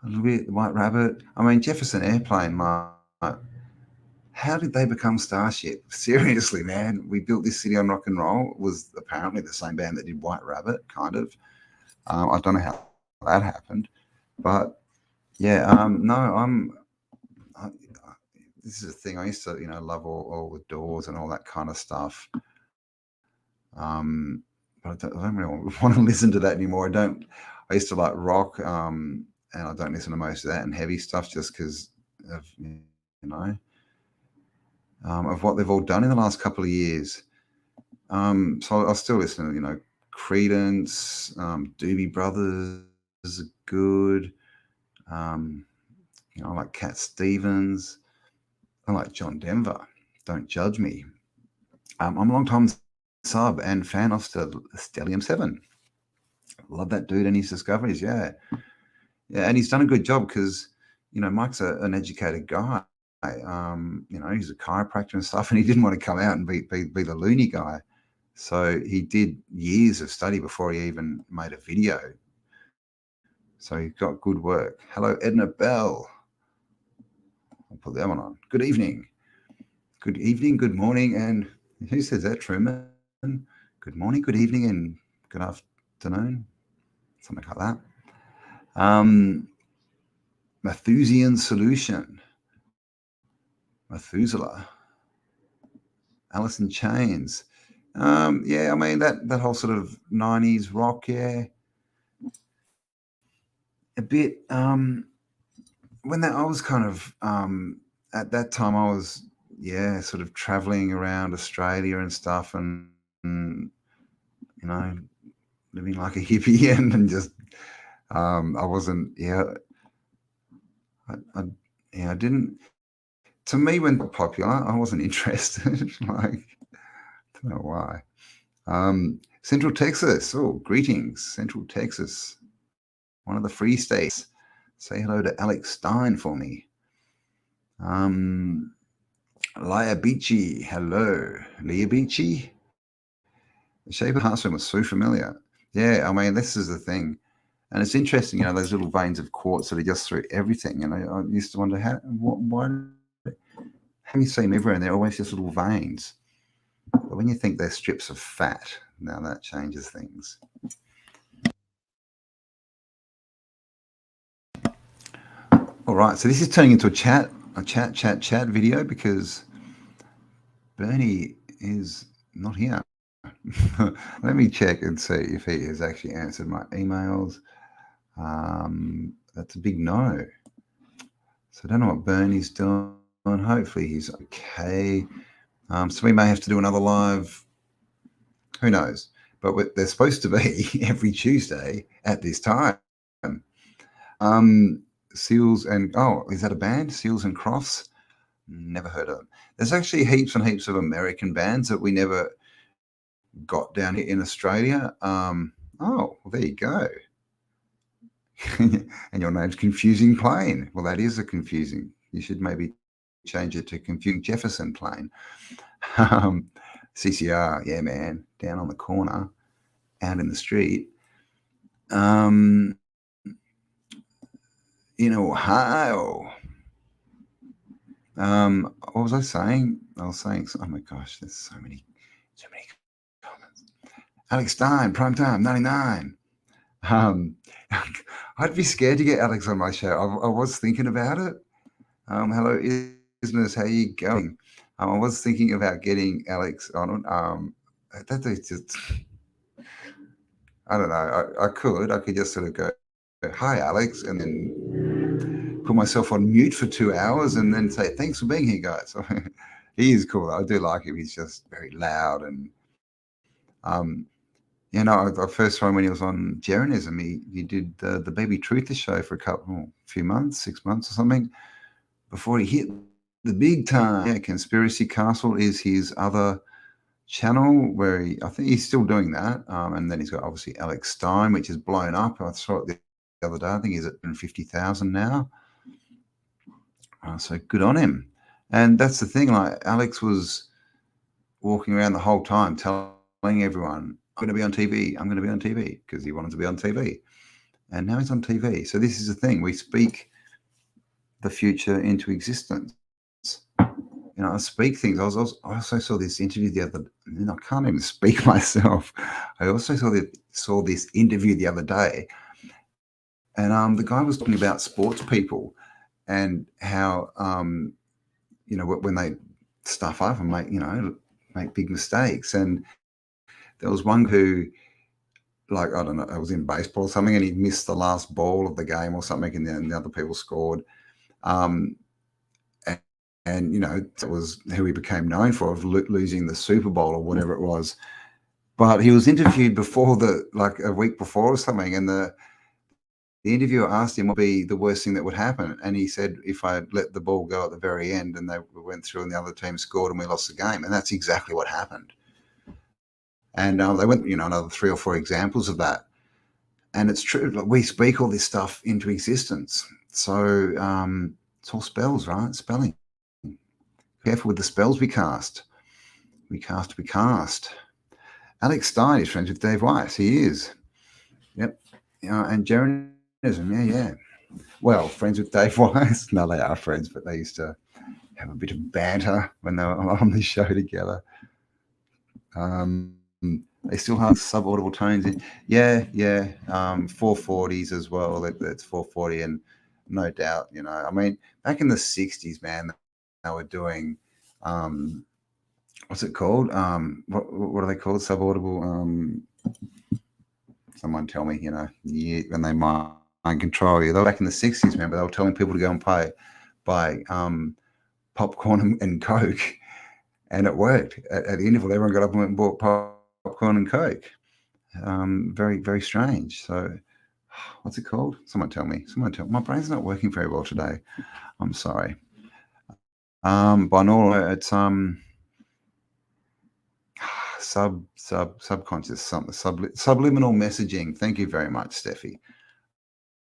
a little bit, White Rabbit. I mean, Jefferson Airplane, how did they become Starship? Seriously, man, we built this city on rock and roll. It was apparently the same band that did White Rabbit, kind of. I don't know how that happened, but yeah, this is a thing. I used to, love all the Doors and all that kind of stuff. But I don't really want to listen to that anymore. I used to like rock, and I don't listen to most of that and heavy stuff just because of, of what they've all done in the last couple of years. So I'll still listen to, Creedence, Doobie Brothers is good. I like Cat Stevens. I like John Denver. Don't judge me. I'm a long time sub and fan of Stellium 7. Love that dude and his discoveries. Yeah, and he's done a good job because Mike's an educated guy. He's a chiropractor and stuff, and he didn't want to come out and be the loony guy. So he did years of study before he even made a video. So he got good work. Hello, Edna Bell. I'll put that one on. Good evening. Good evening, good morning, and who says that, Truman? Good morning, good evening, and good afternoon. Something like that. Malthusian Solution. Methuselah. Alice in Chains. Yeah, I mean, that whole sort of 90s rock, yeah. A bit, when I was kind of, at that time I was, sort of traveling around Australia and stuff, and living like a hippie and just, I wasn't, I didn't, to me, when popular, I wasn't interested. Like, I don't know why. Central Texas. Oh, greetings, Central Texas. One of the free states. Say hello to Alex Stein for me. Leah Beachy. Hello. Leah Beachy. The shape of Hearthstone was so familiar. Yeah, I mean, this is the thing. And it's interesting, those little veins of quartz that are just through everything. And I used to wonder, why you see them everywhere, and they're always just little veins. But when you think they're strips of fat, now that changes things. All right, so this is turning into a chat video because BurnEye is not here. Let me check and see if he has actually answered my emails. That's a big no. So I don't know what BurnEye's doing. Hopefully he's okay. So we may have to do another live. Who knows? But they're supposed to be every Tuesday at this time. Seals and is that a band? Seals and Crofts? Never heard of them. There's actually heaps and heaps of American bands that we never got down here in Australia. Well, there you go. And your name's Confusing Plane. Well, that is a confusing. You should maybe change it to Confusing Jefferson Plane. CCR, yeah, man, down on the corner, out in the street. In Ohio. What was I saying? I was saying, oh my gosh, there's so many comments. Alex Stein, prime time, 99. I'd be scared to get Alex on my show. I was thinking about it. Hello, Isness, how you going? I was thinking about getting Alex on. That is just, I don't know. I could just sort of go, hi, Alex, and then put myself on mute for 2 hours and then say, thanks for being here, guys. He is cool. I do like him. He's just very loud. And, I first saw him when he was on Jeranism. He did the Baby Truther show for a few months, 6 months or something, before he hit the big time. Yeah, Conspiracy Castle is his other channel where I think he's still doing that. And then he's got obviously Alex Stein, which is blown up. I saw it the other day. I think he's at 50,000 now. So good on him. And that's the thing. Like Alex was walking around the whole time telling everyone, I'm going to be on TV. I'm going to be on TV, because he wanted to be on TV. And now he's on TV. So this is the thing. We speak the future into existence. I speak things. I also saw this interview the other. I can't even speak myself. I also saw this interview the other day, and the guy was talking about sports people and how when they stuff up and make big mistakes. And there was one who, like, I don't know, it was in baseball or something, and he missed the last ball of the game or something, and then the other people scored. And that was who he became known for, of losing the Super Bowl or whatever it was. But he was interviewed before a week before or something, and the interviewer asked him what would be the worst thing that would happen, and he said, if I let the ball go at the very end and they went through and the other team scored and we lost the game. And that's exactly what happened. And they went, another 3 or 4 examples of that. And it's true. Like, we speak all this stuff into existence. So it's all spells, right? Spelling. Careful with the spells we cast. We cast. Alex Stein is friends with Dave Weiss. He is. Yep. And Jeranism. Yeah. Well, friends with Dave Weiss. No, they are friends, but they used to have a bit of banter when they were on the show together. They still have subaudible tones in. Yeah. 440s as well. That's 440, and no doubt, I mean, back in the 60s, man, they were doing what's it called? What are they called? Subaudible. Someone tell me, when they mind control you. They were back in the 60s, man, but they were telling people to go and buy popcorn and Coke, and it worked. At the interval, everyone got up and went and bought popcorn and Coke. Very, very strange. So, what's it called? Someone tell me. My brain's not working very well today. I'm sorry. Binaural, it's subconscious, subliminal messaging. Thank you very much, Steffi.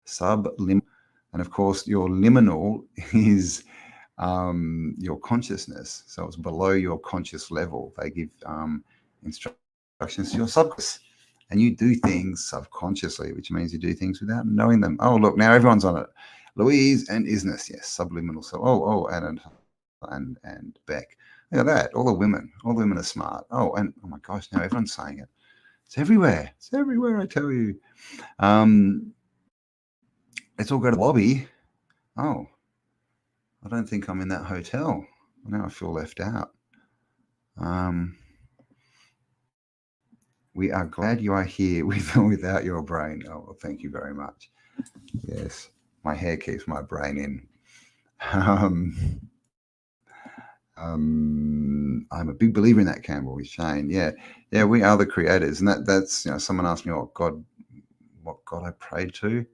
Subliminal, and of course, your liminal is your consciousness. So it's below your conscious level. They give instructions to your subconscious, and you do things subconsciously, which means you do things without knowing them. Oh, look, now everyone's on it. Louise and Isness, yes, subliminal. So, and Beck. Look at that. All the women are smart. Oh my gosh, now everyone's saying it. It's everywhere. I tell you. Let's all go to the lobby. Oh, I don't think I'm in that hotel. Now I feel left out. We are glad you are here without your brain. Oh, well, thank you very much. Yes, my hair keeps my brain in. I'm a big believer in that, Campbell, with Shane. Yeah, we are the creators, and that's someone asked me what God I prayed to.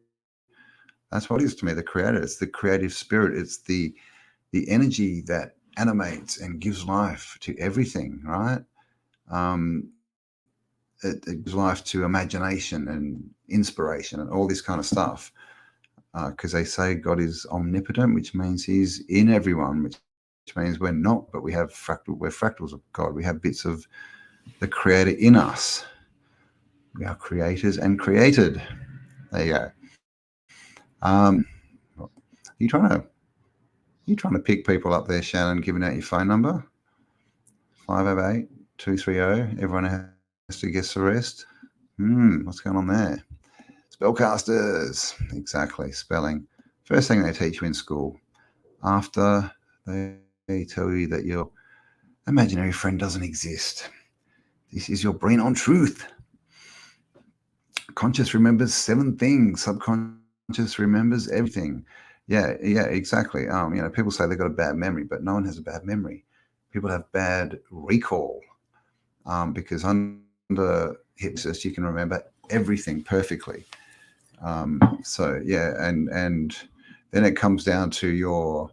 That's what it is to me, the creator. It's the creative spirit. It's the energy that animates and gives life to everything, right? It gives life to imagination and inspiration and all this kind of stuff. Because they say God is omnipotent, which means he's in everyone, which means we're not, but we're fractals of God. We have bits of the creator in us. We are creators and created. There you go. Are you trying to pick people up there, Shannon, giving out your phone number? 508-230. Everyone has to guess the rest. What's going on there? Spellcasters. Exactly. Spelling. First thing they teach you in school. After they tell you that your imaginary friend doesn't exist. This is your brain on truth. Conscious remembers 7 things. Subconscious remembers everything. Yeah, exactly. People say they've got a bad memory, but no one has a bad memory. People have bad recall because under hypnosis you can remember everything perfectly. And then it comes down to your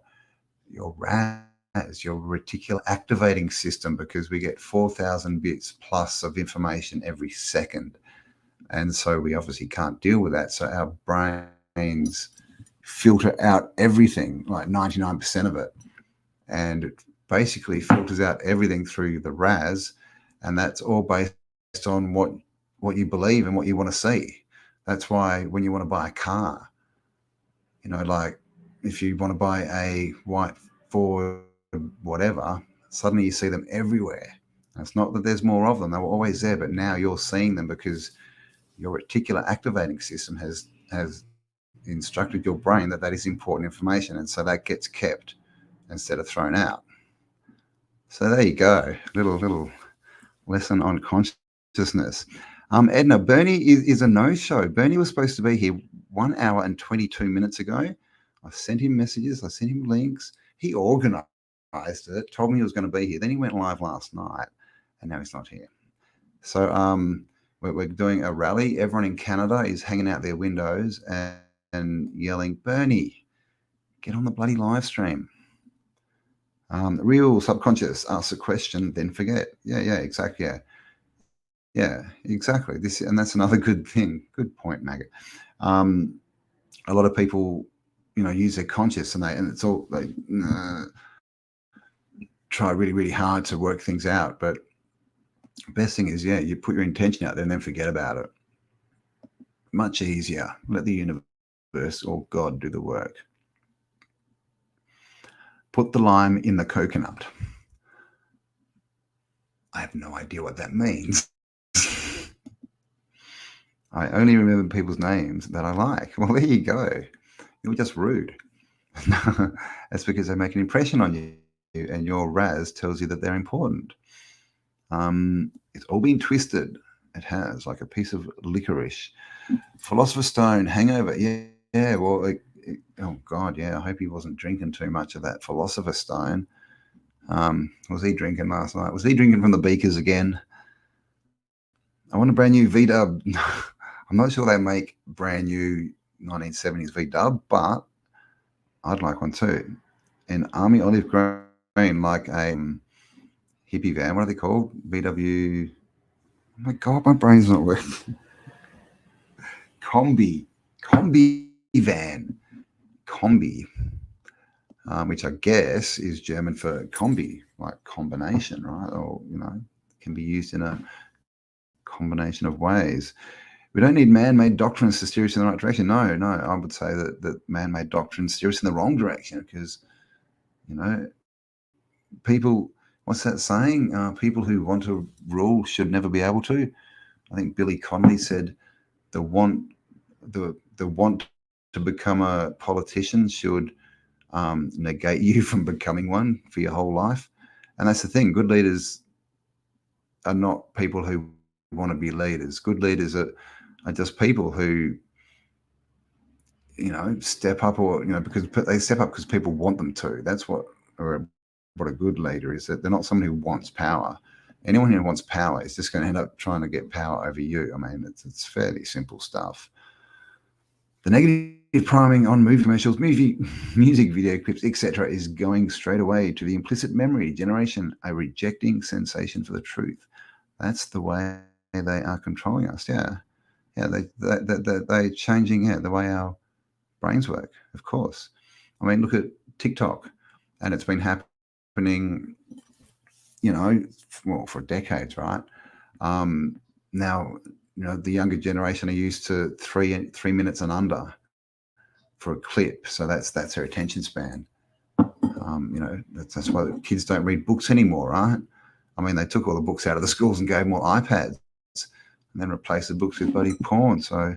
RAS, your reticular activating system, because we get 4,000 bits plus of information every second. And so we obviously can't deal with that. So our brains filter out everything, like 99% of it. And it basically filters out everything through the RAS. And that's all based on what you believe and what you want to see. That's why when you want to buy a car, like if you want to buy a white Ford whatever, suddenly you see them everywhere. And it's not that there's more of them. They were always there, but now you're seeing them because your reticular activating system has instructed your brain that is important information, and so that gets kept instead of thrown out. So there you go, little lesson on consciousness. Edna, Bernie is a no-show. Bernie was supposed to be here 1 hour and 22 minutes ago. I sent him messages, I sent him links. He organized it, told me he was going to be here. Then he went live last night, and now he's not here. So we're doing a rally. Everyone in Canada is hanging out their windows and yelling, Bernie, get on the bloody live stream. Real subconscious, ask a question, then forget. Yeah, exactly. Yeah, exactly. And that's another good thing. Good point, Maggot. A lot of people, use their conscious and it's all they try really, really hard to work things out. But the best thing is, you put your intention out there and then forget about it. Much easier. Let the universe or God do the work. Put the lime in the coconut. I have no idea what that means. I only remember people's names that I like. Well, there you go. You're just rude. That's because they make an impression on you, and your RAS tells you that they're important. It's all been twisted. It has, like a piece of licorice. Philosopher's Stone, hangover. Yeah. Well, oh God, yeah. I hope he wasn't drinking too much of that Philosopher's Stone. Was he drinking last night? Was he drinking from the beakers again? I want a brand new V-dub. I'm not sure they make brand new 1970s V-dub, but I'd like one too. An Army Olive Green, like a hippie van. What are they called? VW. Oh my God, my brain's not working. Combi van. Combi, which I guess is German for combi, like combination, right? Or, can be used in a combination of ways. We don't need man-made doctrines to steer us in the right direction. No, I would say that man-made doctrines steer us in the wrong direction because, people, what's that saying? People who want to rule should never be able to. I think Billy Connolly said the want to become a politician should negate you from becoming one for your whole life. And that's the thing. Good leaders are not people who want to be leaders. Good leaders are just people who, step up because they step up because people want them to. That's what a good leader is. That they're not someone who wants power. Anyone who wants power is just going to end up trying to get power over you. I mean, it's fairly simple stuff. The negative priming on movie commercials, music video clips, etc., is going straight away to the implicit memory generation, a rejecting sensation for the truth. That's the way they are controlling us. Yeah, they're changing the way our brains work. Of course, I mean, look at TikTok, and it's been happening, for decades, right? Now, the younger generation are used to 3 minutes and under for a clip, so that's their attention span. That's why kids don't read books anymore, right? I mean, they took all the books out of the schools and gave them all iPads, and then replaced the books with bloody porn. So,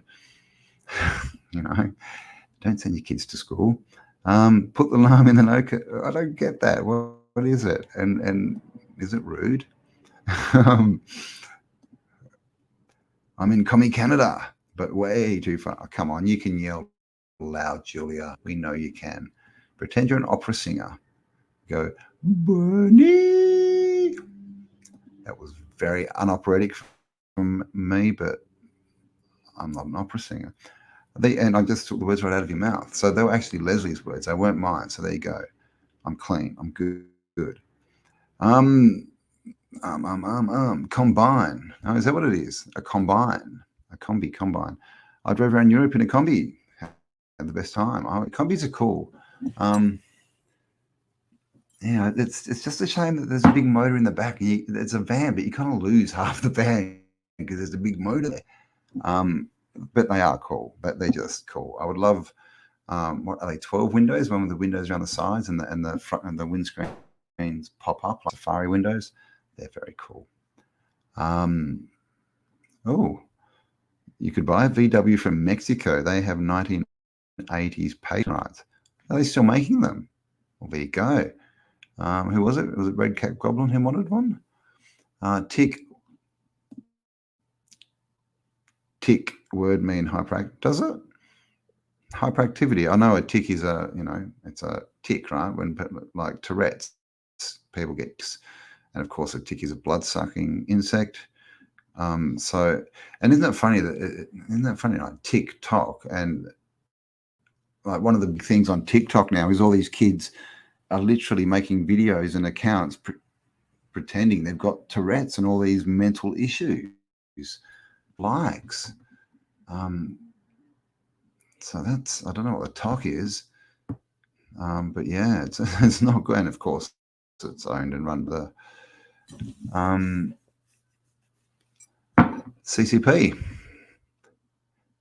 don't send your kids to school. Put the alarm in the note. I don't get that. What is it? And is it rude? I'm in Commie Canada, but way too far. Oh, come on, you can yell loud, Julia. We know you can. Pretend you're an opera singer. Go, BurnEye. That was very unoperatic from me, but I'm not an opera singer. And I just took the words right out of your mouth. So they were actually Leslie's words. They weren't mine. So there you go. I'm clean. I'm good. Combine. Oh, is that what it is? A combine. A combine. I drove around Europe in a combi. Had the best time. Combis are cool. It's just a shame that there's a big motor in the back. It's a van, but you kind of lose half the van because there's a big motor there. But they are cool. But they're just cool. I would love. What are they? 12 windows. One with the windows around the sides and the front and the windscreens pop up like Safari windows. They're very cool. You could buy a VW from Mexico. They have 1980s patent rights. Are they still making them? Well, there you go. Who was it? Was it Red Cap Goblin who wanted one? Tick word mean hyperactive? Does it? Hyperactivity. I know a tick is it's a tick, right? When like Tourette's, people get ticks. And of course, a tick is a blood-sucking insect. And isn't that funny? Like TikTok, and like one of the big things on TikTok now is all these kids are literally making videos and accounts pretending they've got Tourette's and all these mental issues, likes. So that's, I don't know what the talk is, but yeah, it's not good. And of course, it's owned and run by the CCP,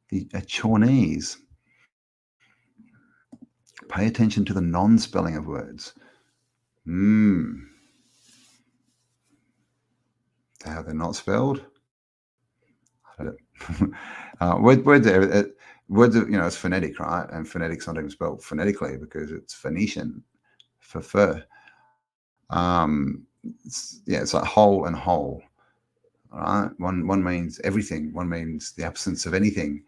the Chinese. Pay attention to the non-spelling of words. How they're not spelled. I don't know. Words are, it's phonetic, right? And phonetic's not even spelled phonetically because it's Phoenician for fur. It's like whole and whole. All right, one means everything. One means the absence of anything.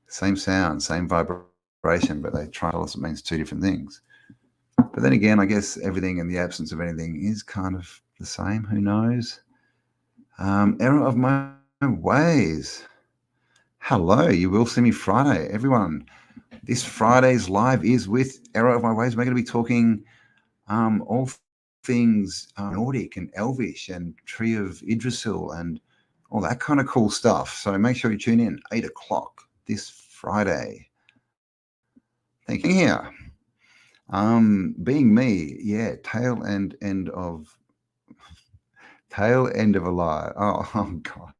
Same sound, same vibration, but they try to tell us it means two different things. But then again, I guess everything and the absence of anything is kind of the same. Who knows? Error of my ways. Hello, you will see me Friday. Everyone, this Friday's live is with Error of My Ways. We're going to be talking all things Nordic and Elvish and Tree of Yggdrasil and all that kind of cool stuff. So make sure you tune in 8 o'clock this Friday. Thank you. Here. Being me, tail end of a lie. Oh God.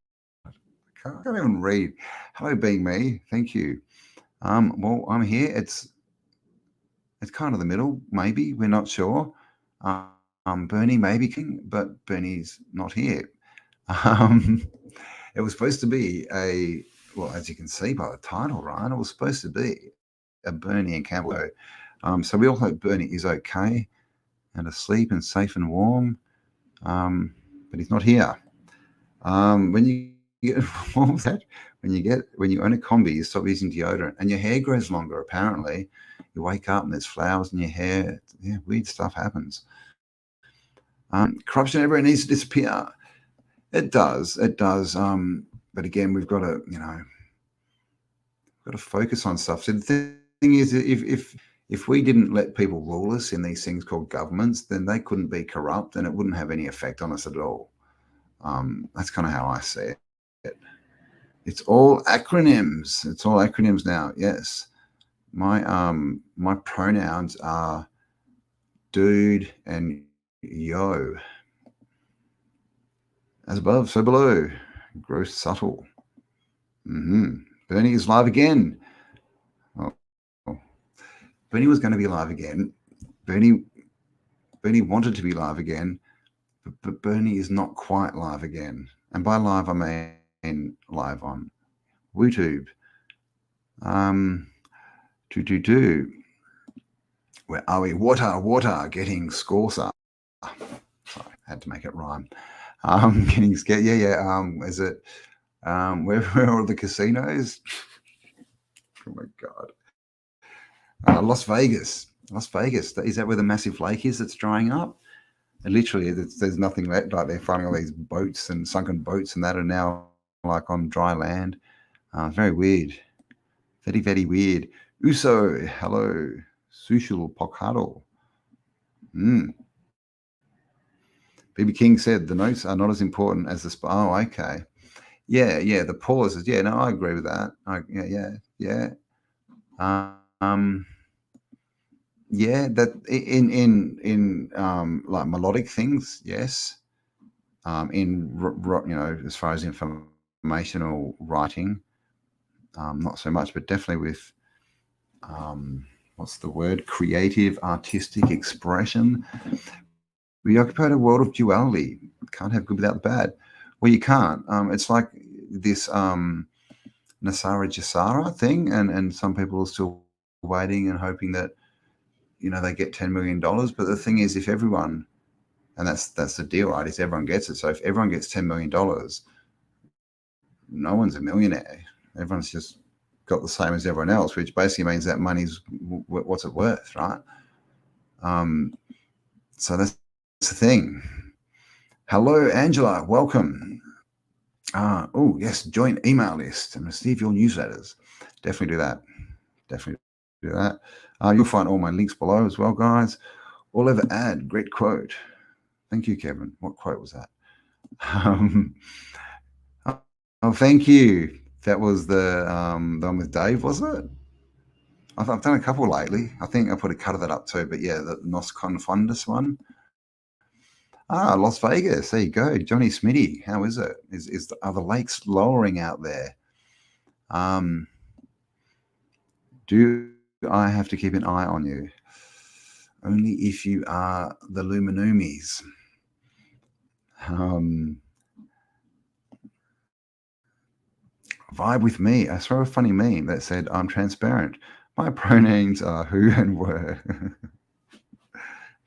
I can't even read. Hello, being me. Thank you. Well, I'm here. It's kind of the middle, maybe. We're not sure. BurnEye may be king, but BurnEye's not here. It was supposed to be as you can see by the title, right? It was supposed to be a BurnEye and Cambell. So we all hope BurnEye is okay and asleep and safe and warm. But he's not here. When you get what was that? When you own a combi, you stop using deodorant and your hair grows longer. Apparently, you wake up and there's flowers in your hair. Yeah, weird stuff happens. Corruption everywhere needs to disappear. It does. But again, we've got to focus on stuff. So the thing is, if we didn't let people rule us in these things called governments, then they couldn't be corrupt, and it wouldn't have any effect on us at all. That's kind of how I see it. It's all acronyms. It's all acronyms now. Yes, my pronouns are dude and yo. As above, so below. Gross subtle. BurnEye is live again. Oh. BurnEye was going to be live again. BurnEye wanted to be live again, but BurnEye is not quite live again. And by live, I mean live on YouTube. Where are we? Water, getting scorsa. Sorry, had to make it rhyme. Getting scared. Yeah. Is it? Where are all the casinos? Oh my God. Las Vegas. Is that where the massive lake is that's drying up? And literally, there's nothing left. Like they're finding all these boats and sunken boats and that are now like on dry land. Very weird. Very, very weird. Uso, hello. Sushil Pokhado. BB King said the notes are not as important as the oh, okay. Yeah, the pauses. Yeah, no, I agree with that. Yeah. That in like melodic things, yes. As far as informational writing, not so much, but definitely with what's the word? Creative, artistic expression. We occupy a world of duality. Can't have good without the bad. Well, you can't. It's like this Nasara Jasara thing, and some people are still waiting and hoping that they get $10 million. But the thing is, if everyone, and that's the deal, right? Is everyone gets it. So if everyone gets $10 million, no one's a millionaire. Everyone's just got the same as everyone else, which basically means that money's what's it worth, right? So that's the thing. Hello, Angela. Welcome. Oh, yes. Join email list and receive your newsletters. Definitely do that. You'll find all my links below as well, guys. All over ad. Great quote. Thank you, Kevin. What quote was that? Oh, thank you. That was the one with Dave, was it? I've done a couple lately. I think I put a cut of that up too. But yeah, the Nos Confundus one. Las Vegas. There you go. Johnny Smitty. How is it? Are the lakes lowering out there? Do I have to keep an eye on you? Only if you are the Luminumis. Vibe with me. I saw a funny meme that said, I'm transparent. My pronouns are who and were.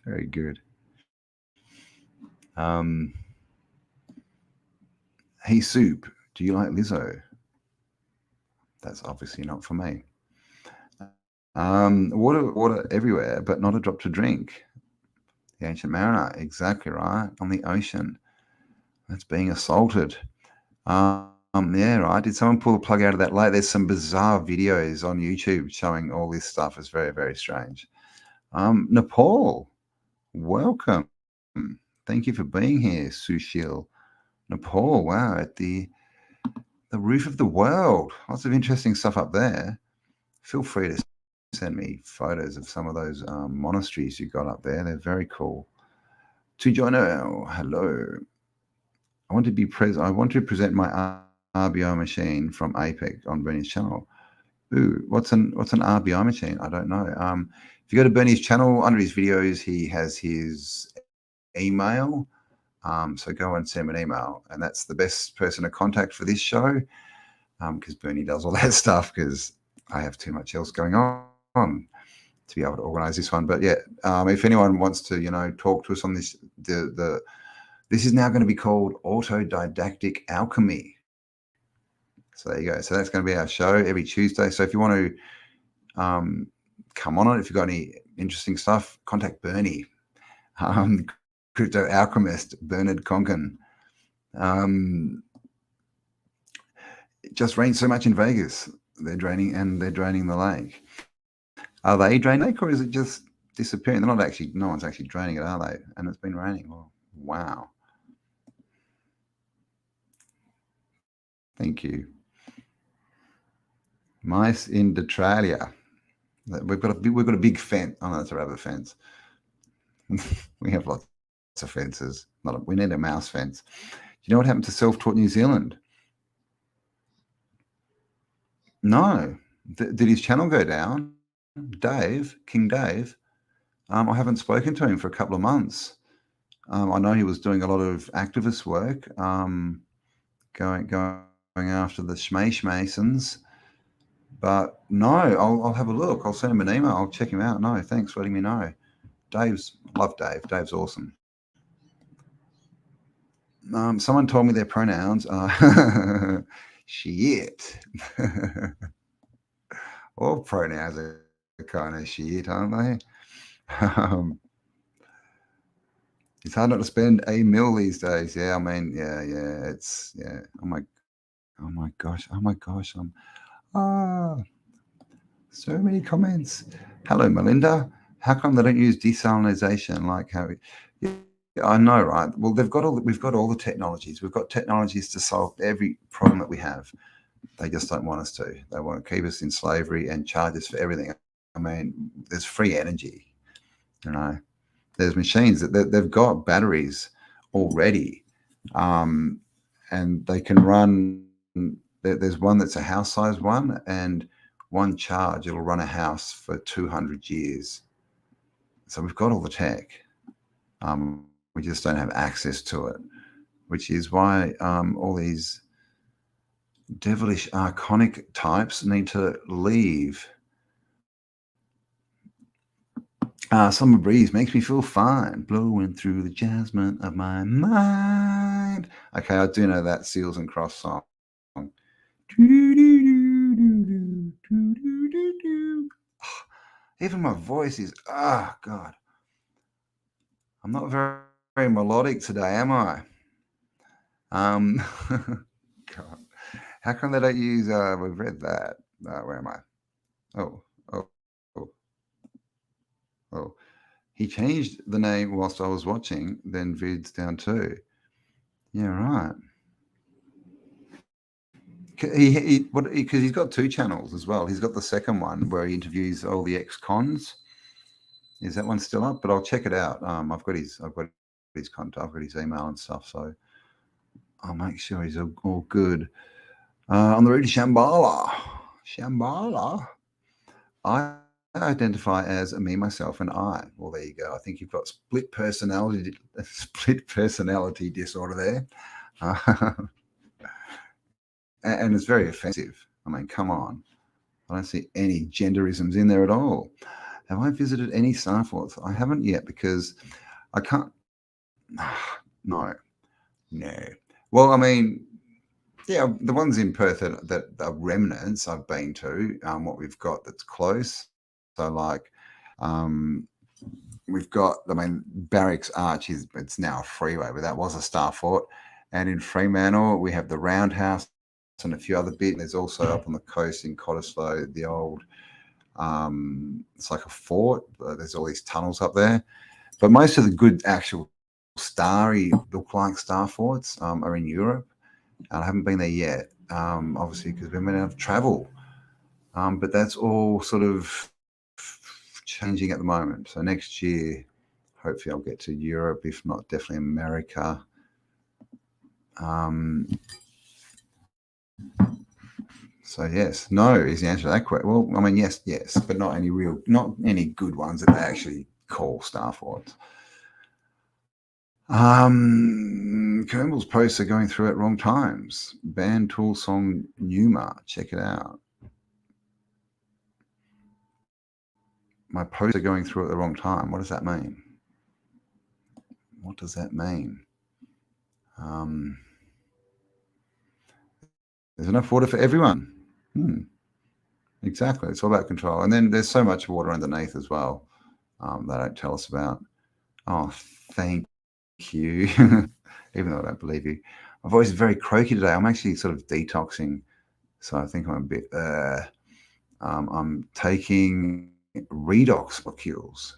Very good. Hey, Soup, do you like Lizzo? That's obviously not for me. Water everywhere, but not a drop to drink. The Ancient Mariner, exactly right, on the ocean. That's being assaulted. Yeah, right. Did someone pull the plug out of that lake? There's some bizarre videos on YouTube showing all this stuff. It's very, very strange. Nepal, welcome. Thank you for being here, Sushil. Nepal, wow, at the roof of the world. Lots of interesting stuff up there. Feel free to send me photos of some of those monasteries you got up there. They're very cool. To Jono, hello. I want to present my RBI machine from APEC on BurnEye's channel. Ooh, what's an RBI machine? I don't know. If you go to BurnEye's channel, under his videos, he has his email. So go and send him an email, and that's the best person to contact for this show, because BurnEye does all that stuff, because I have too much else going on to be able to organize this one. But yeah, if anyone wants to, talk to us on this, this is now going to be called Autodidactic Alchemy. So there you go. So that's going to be our show every Tuesday. So if you want to come on it, if you've got any interesting stuff, contact BurnEye, Crypto Alchemist, Bernard Conkin. It just rained so much in Vegas. They're draining the lake. Are they draining, or is it just disappearing? They're not actually. No one's actually draining it, are they? And it's been raining. Well, wow. Thank you. Mice in Australia. We've got a big fence. Oh no, it's a rabbit fence. We have lots of fences. We need a mouse fence. Do you know what happened to Self-Taught New Zealand? No. Did his channel go down? Dave, King Dave. I haven't spoken to him for a couple of months. I know he was doing a lot of activist work, going after the Masons. But no, I'll have a look. I'll send him an email. I'll check him out. No, thanks for letting me know. Love Dave. Dave's awesome. Someone told me their pronouns are shit. All pronouns are kind of shit, aren't they? It's hard not to spend $1 million these days. Yeah, I mean, yeah. It's Oh my gosh. So many comments. Hello, Melinda. How come they don't use desalination like how? Yeah, I know, right? Well, we've got all the technologies. We've got technologies to solve every problem that we have. They just don't want us to. They want to keep us in slavery and charge us for everything. I mean, there's free energy. There's machines that they've got batteries already, and they can run. There's one that's a house-sized one, and one charge, it'll run a house for 200 years. So we've got all the tech. We just don't have access to it, which is why all these devilish archonic types need to leave. Summer breeze makes me feel fine, blowing through the jasmine of my mind. Okay, I do know that Seals and Cross song. Even my voice is, God. I'm not very, very melodic today, am I? God. How come they don't use, we've read that. Where am I? Oh. He changed the name whilst I was watching, then vid's down too. Yeah, right. Because he's got 2 channels as well. He's got the second one where he interviews all the ex-cons. Is that one still up? But I'll check it out. I've got his contact, I've got his email and stuff, so I'll make sure he's all good. On the road to Shambhala, I identify as me, myself, and I. Well, there you go. I think you've got split personality disorder there. And it's very offensive. I mean, come on. I don't see any genderisms in there at all. Have I visited any Star Forts? I haven't yet because I can't. No. Well, I mean, yeah, the ones in Perth that are Remnants I've been to, what we've got that's close. So like, we've got, Barracks Arch it's now a freeway, but that was a Star Fort. And in Fremantle, we have the Roundhouse and a few other bits. There's also up on the coast in Cottesloe, the old, it's like a fort. There's all these tunnels up there. But most of the good actual starry look-like Star Forts are in Europe. I haven't been there yet, obviously, because we've been able to travel. But that's all sort of changing at the moment. So next year, hopefully I'll get to Europe, if not definitely America. So yes, no is the answer to that question. Well, I mean, yes, but not any good ones that they actually call Star Forts. Cambell's posts are going through at wrong times. Band Tool song Numa. Check it out. My posts are going through at the wrong time. What does that mean? There's enough water for everyone. Exactly. It's all about control. And then there's so much water underneath as well they don't tell us about. Oh, thank you. Even though I don't believe you. My voice is very croaky today. I'm actually sort of detoxing. So I think I'm a bit I'm taking redox molecules,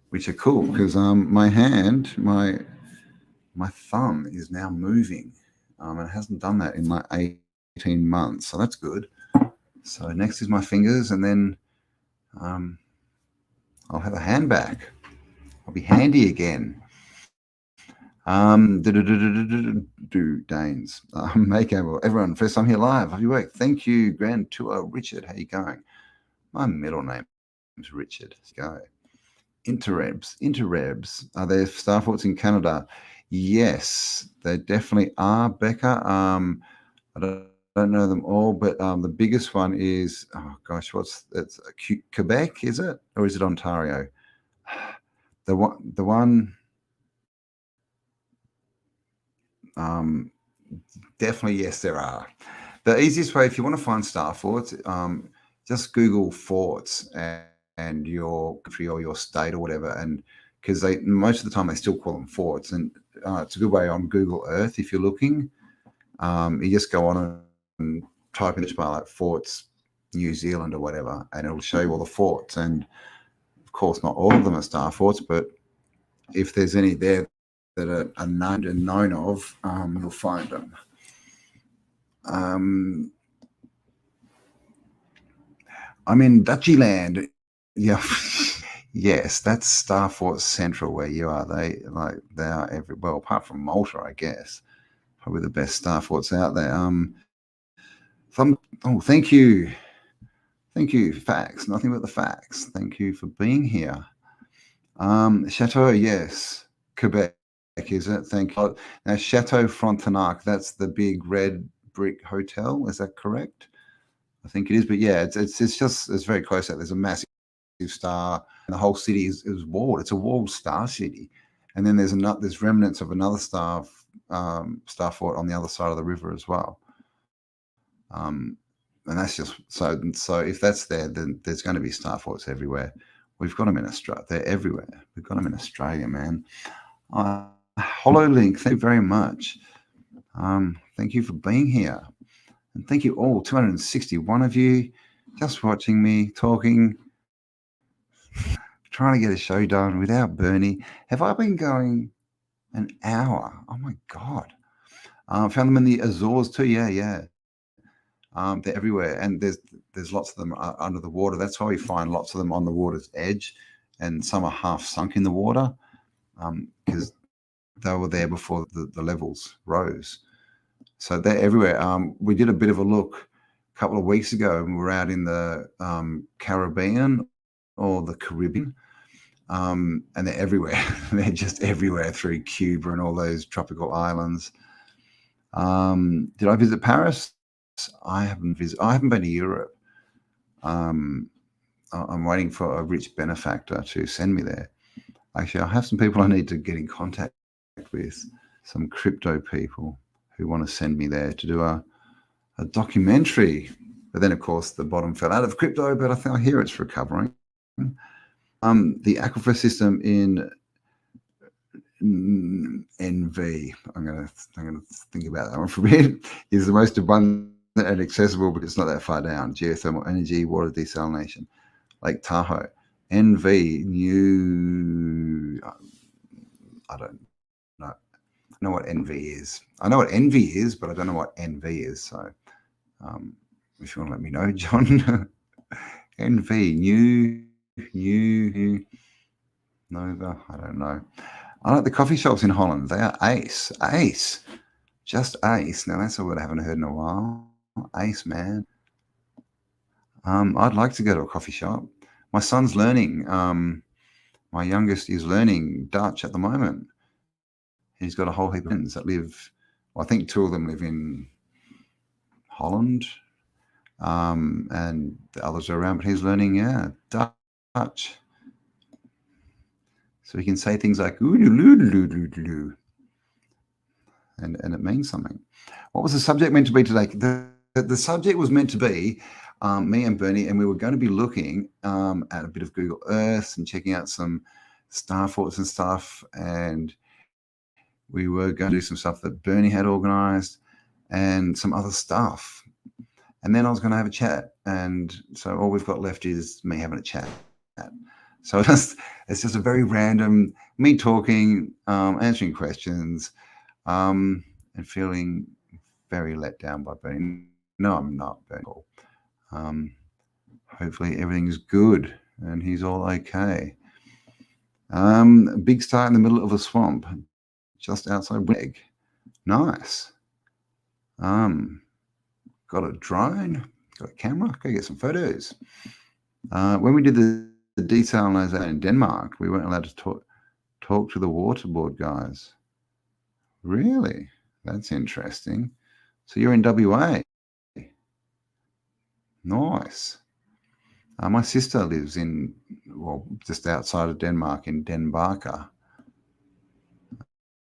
which are cool because my hand, my thumb is now moving. It hasn't done that in like 18 months, so that's good. So next is my fingers, and then I'll have a hand back. I'll be handy again. Danes, Maycable, everyone, first time here live. Happy work. Thank you, Grand Tour. Richard, how you going? My middle name is Richard. Let's go. Interrebs. Are there star forts in Canada? Yes, they definitely are, Becca. I don't know them all, but the biggest one is, oh gosh, it's Quebec, is it? Or is it Ontario? The one definitely, yes, there are. The easiest way, if you want to find star forts, just Google forts and your country or your state or whatever, and because most of the time they still call them forts, and it's a good way on Google Earth if you're looking. You just go on and type in like forts New Zealand or whatever, and it'll show you all the forts. And of course, not all of them are star forts, but if there's any there that are known of, you'll find them. I'm in Dutchy land. Yeah. Yes, that's Star Fort Central where you are. They are well, apart from Malta, I guess. Probably the best star forts out there. Thank you. Thank you. Facts. Nothing but the facts. Thank you for being here. Chateau, yes. Quebec, is it? Thank you. Now, Chateau Frontenac, that's the big red brick hotel. Is that correct? I think it is. But yeah, it's very close out. There's a massive star, and the whole city is walled. It's a walled star city. And then there's remnants of another star fort on the other side of the river as well. And that's just so if that's there, then there's going to be star forts everywhere. We've got them in Australia. They're everywhere. We've got them in Australia, man. HoloLink, thank you very much. Thank you for being here. And thank you all, 261 of you, just watching me talking, trying to get a show done without BurnEye. Have I been going an hour? Oh my God. Found them in the Azores too. Yeah. They're everywhere, and there's lots of them under the water. That's why we find lots of them on the water's edge, and some are half sunk in the water because they were there before the levels rose. So they're everywhere. We did a bit of a look a couple of weeks ago, and we were out in the Caribbean or the Caribbean, and they're everywhere. They're just everywhere through Cuba and all those tropical islands. Did I visit Paris? I haven't been to Europe. I'm waiting for a rich benefactor to send me there. Actually, I have some people I need to get in contact with, some crypto people who want to send me there to do a documentary. But then, of course, the bottom fell out of crypto, but I hear it's recovering. The aquifer system in NV, I'm going to think about that one for a bit, is the most abundant and accessible, but it's not that far down. Geothermal energy, water desalination, Lake Tahoe. NV, new, I don't know. I know what NV is. I know what envy is, but I don't know what NV is. So if you want to let me know, John. NV, new, Nova, I don't know. I like the coffee shops in Holland. They are ace, just ace. Now that's a word I haven't heard in a while. Ace, man. I'd like to go to a coffee shop. My son's learning. My youngest is learning Dutch at the moment. He's got a whole heap of friends that live. Well, I think two of them live in Holland, and the others are around. But he's learning, Dutch. So he can say things like "oodaloo," and it means something. What was the subject meant to be today? The subject was meant to be me and BurnEye, and we were going to be looking at a bit of Google Earth and checking out some star forts and stuff, and we were going to do some stuff that BurnEye had organized and some other stuff. And then I was going to have a chat, and so all we've got left is me having a chat. So it's just a very random me talking, answering questions, and feeling very let down by Bernie. No, I'm not, Bernie. Hopefully everything's good and he's all okay. A big start in the middle of a swamp, just outside Winnipeg. Nice. Got a drone, got a camera, go get some photos. When we did the desalination in Denmark, we weren't allowed to talk to the waterboard guys. Really? That's interesting. So you're in WA. Nice. My sister lives in, well, just outside of Denmark in Den Barker.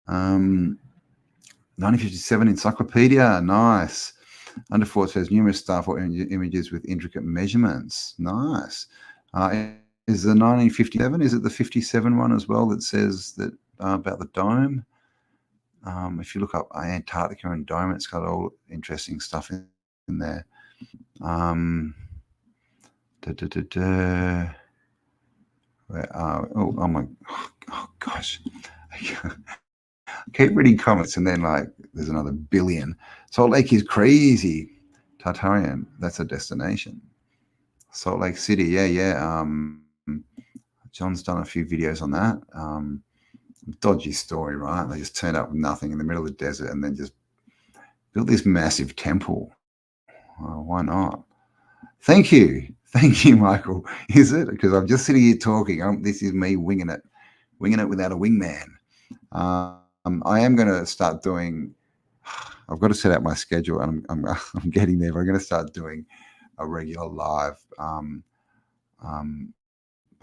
1957 Encyclopedia, nice. Underfoot says numerous Star Force images with intricate measurements. Nice. Is the 1957, is it the 57 one as well that says that about the dome? If you look up Antarctica and dome, it's got all interesting stuff in there. Oh my, oh gosh. Keep reading comments and then like there's another billion. Salt Lake is crazy. Tartarian, that's a destination. Salt Lake City, yeah. John's done a few videos on that. Dodgy story, right? They just turned up with nothing in the middle of the desert and then just built this massive temple. Why not? Thank you, Michael. Is it? Because I'm just sitting here talking. This is me winging it without a wingman. I am going to start doing. I've got to set out my schedule, and I'm getting there. But I'm going to start doing a regular live by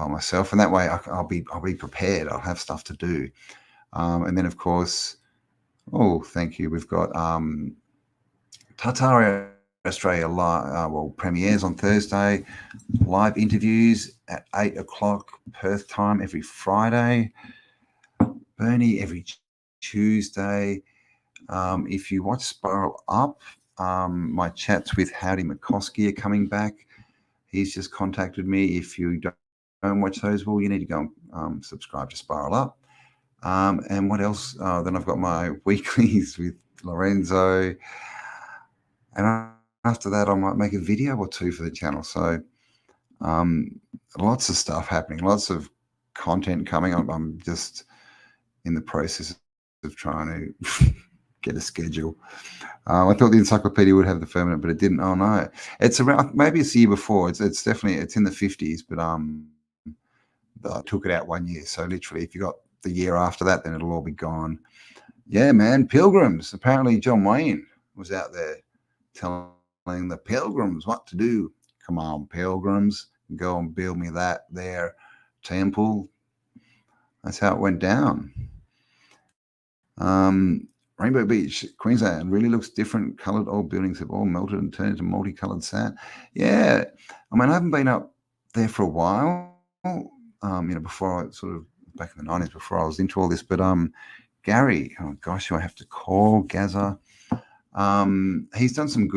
myself, and that way I'll be prepared. I'll have stuff to do, and then of course, thank you. We've got Tartaria Australia live. Premieres on Thursday. Live interviews at 8 o'clock Perth time every Friday. BurnEye every Tuesday. If you watch Spiral Up, my chats with Howdy McCoskey are coming back. He's just contacted me. If you don't watch those, well, you need to go and subscribe to Spiral Up. And what else? Then I've got my weeklies with Lorenzo. And after that, I might make a video or two for the channel. So lots of stuff happening, lots of content coming up. I'm just in the process of trying to get a schedule. I thought the encyclopedia would have the firmament, but it didn't. Oh no, it's around, maybe it's the year before. It's definitely, it's in the 50s, but I took it out 1 year. So literally, if you got the year after that, then it'll all be gone. Yeah, man, pilgrims. Apparently John Wayne was out there telling the pilgrims what to do. Come on, pilgrims, go and build me that there temple. That's how it went down. Rainbow Beach, Queensland, really looks different. Coloured old buildings have all melted and turned into multicoloured sand. Yeah, I mean, I haven't been up there for a while. Before I sort of back in the 90s, before I was into all this. But Gary, oh gosh, I have to call Gaza. He's done some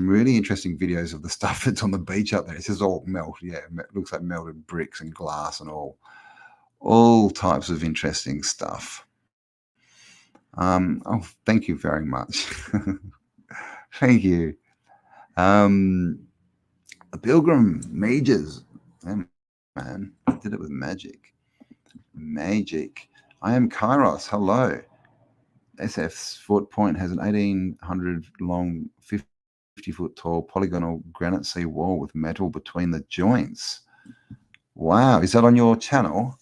really interesting videos of the stuff that's on the beach up there. It's just all melted. Yeah, it looks like melted bricks and glass and all types of interesting stuff. Thank you very much. Thank you. The Pilgrim Mages. Man, I did it with magic. I am Kairos. Hello. SF's Fort Point has an 1,800 long, 50-foot tall polygonal granite sea wall with metal between the joints. Wow. Is that on your channel?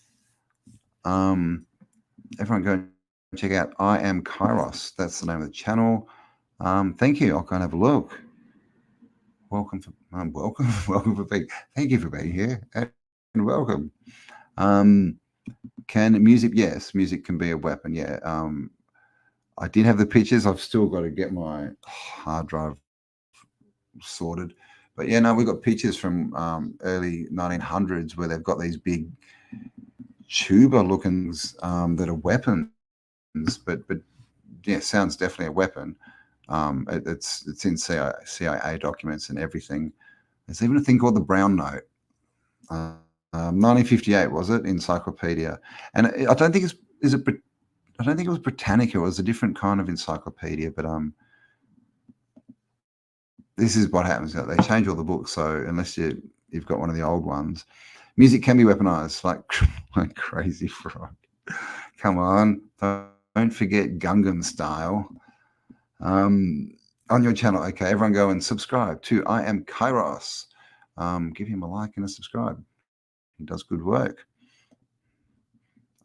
Everyone go and check out I Am Kairos. That's the name of the channel. Thank you. I'll go and have a look. Welcome for being. Thank you for being here and welcome. Can music? Yes, music can be a weapon. Yeah. I did have the pictures. I've still got to get my hard drive sorted. But yeah, no, we've got pictures from early 1900s where they've got these big tuba lookings that are weapons. But yeah, sound's definitely a weapon. It's in CIA documents and everything. There's even a thing called the brown note. 1958 was it? Encyclopedia, and I don't think I don't think it was Britannica. It was a different kind of encyclopedia, but this is what happens. They change all the books, so unless you've got one of the old ones, music can be weaponized like crazy frog. Come on, don't forget Gungan Style. On your channel, okay, everyone go and subscribe to I Am Kairos. Give him a like and a subscribe. He does good work.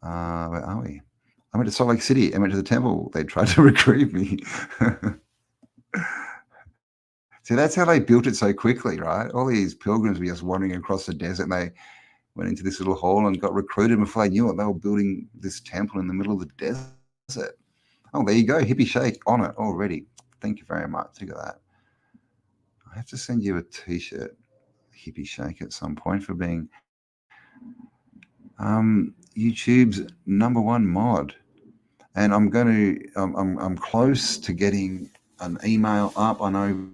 Where are we? I went to Salt Lake City. I went to the temple. They tried to recruit me. See, that's how they built it so quickly, right? All these pilgrims were just wandering across the desert, and they went into this little hall and got recruited. Before they knew it, they were building this temple in the middle of the desert. Oh, there you go. Hippie Shake on it already. Thank you very much. Look at that. I have to send you a t-shirt, Hippie Shake, at some point for being YouTube's #1 mod. And I'm close to getting an email up. I know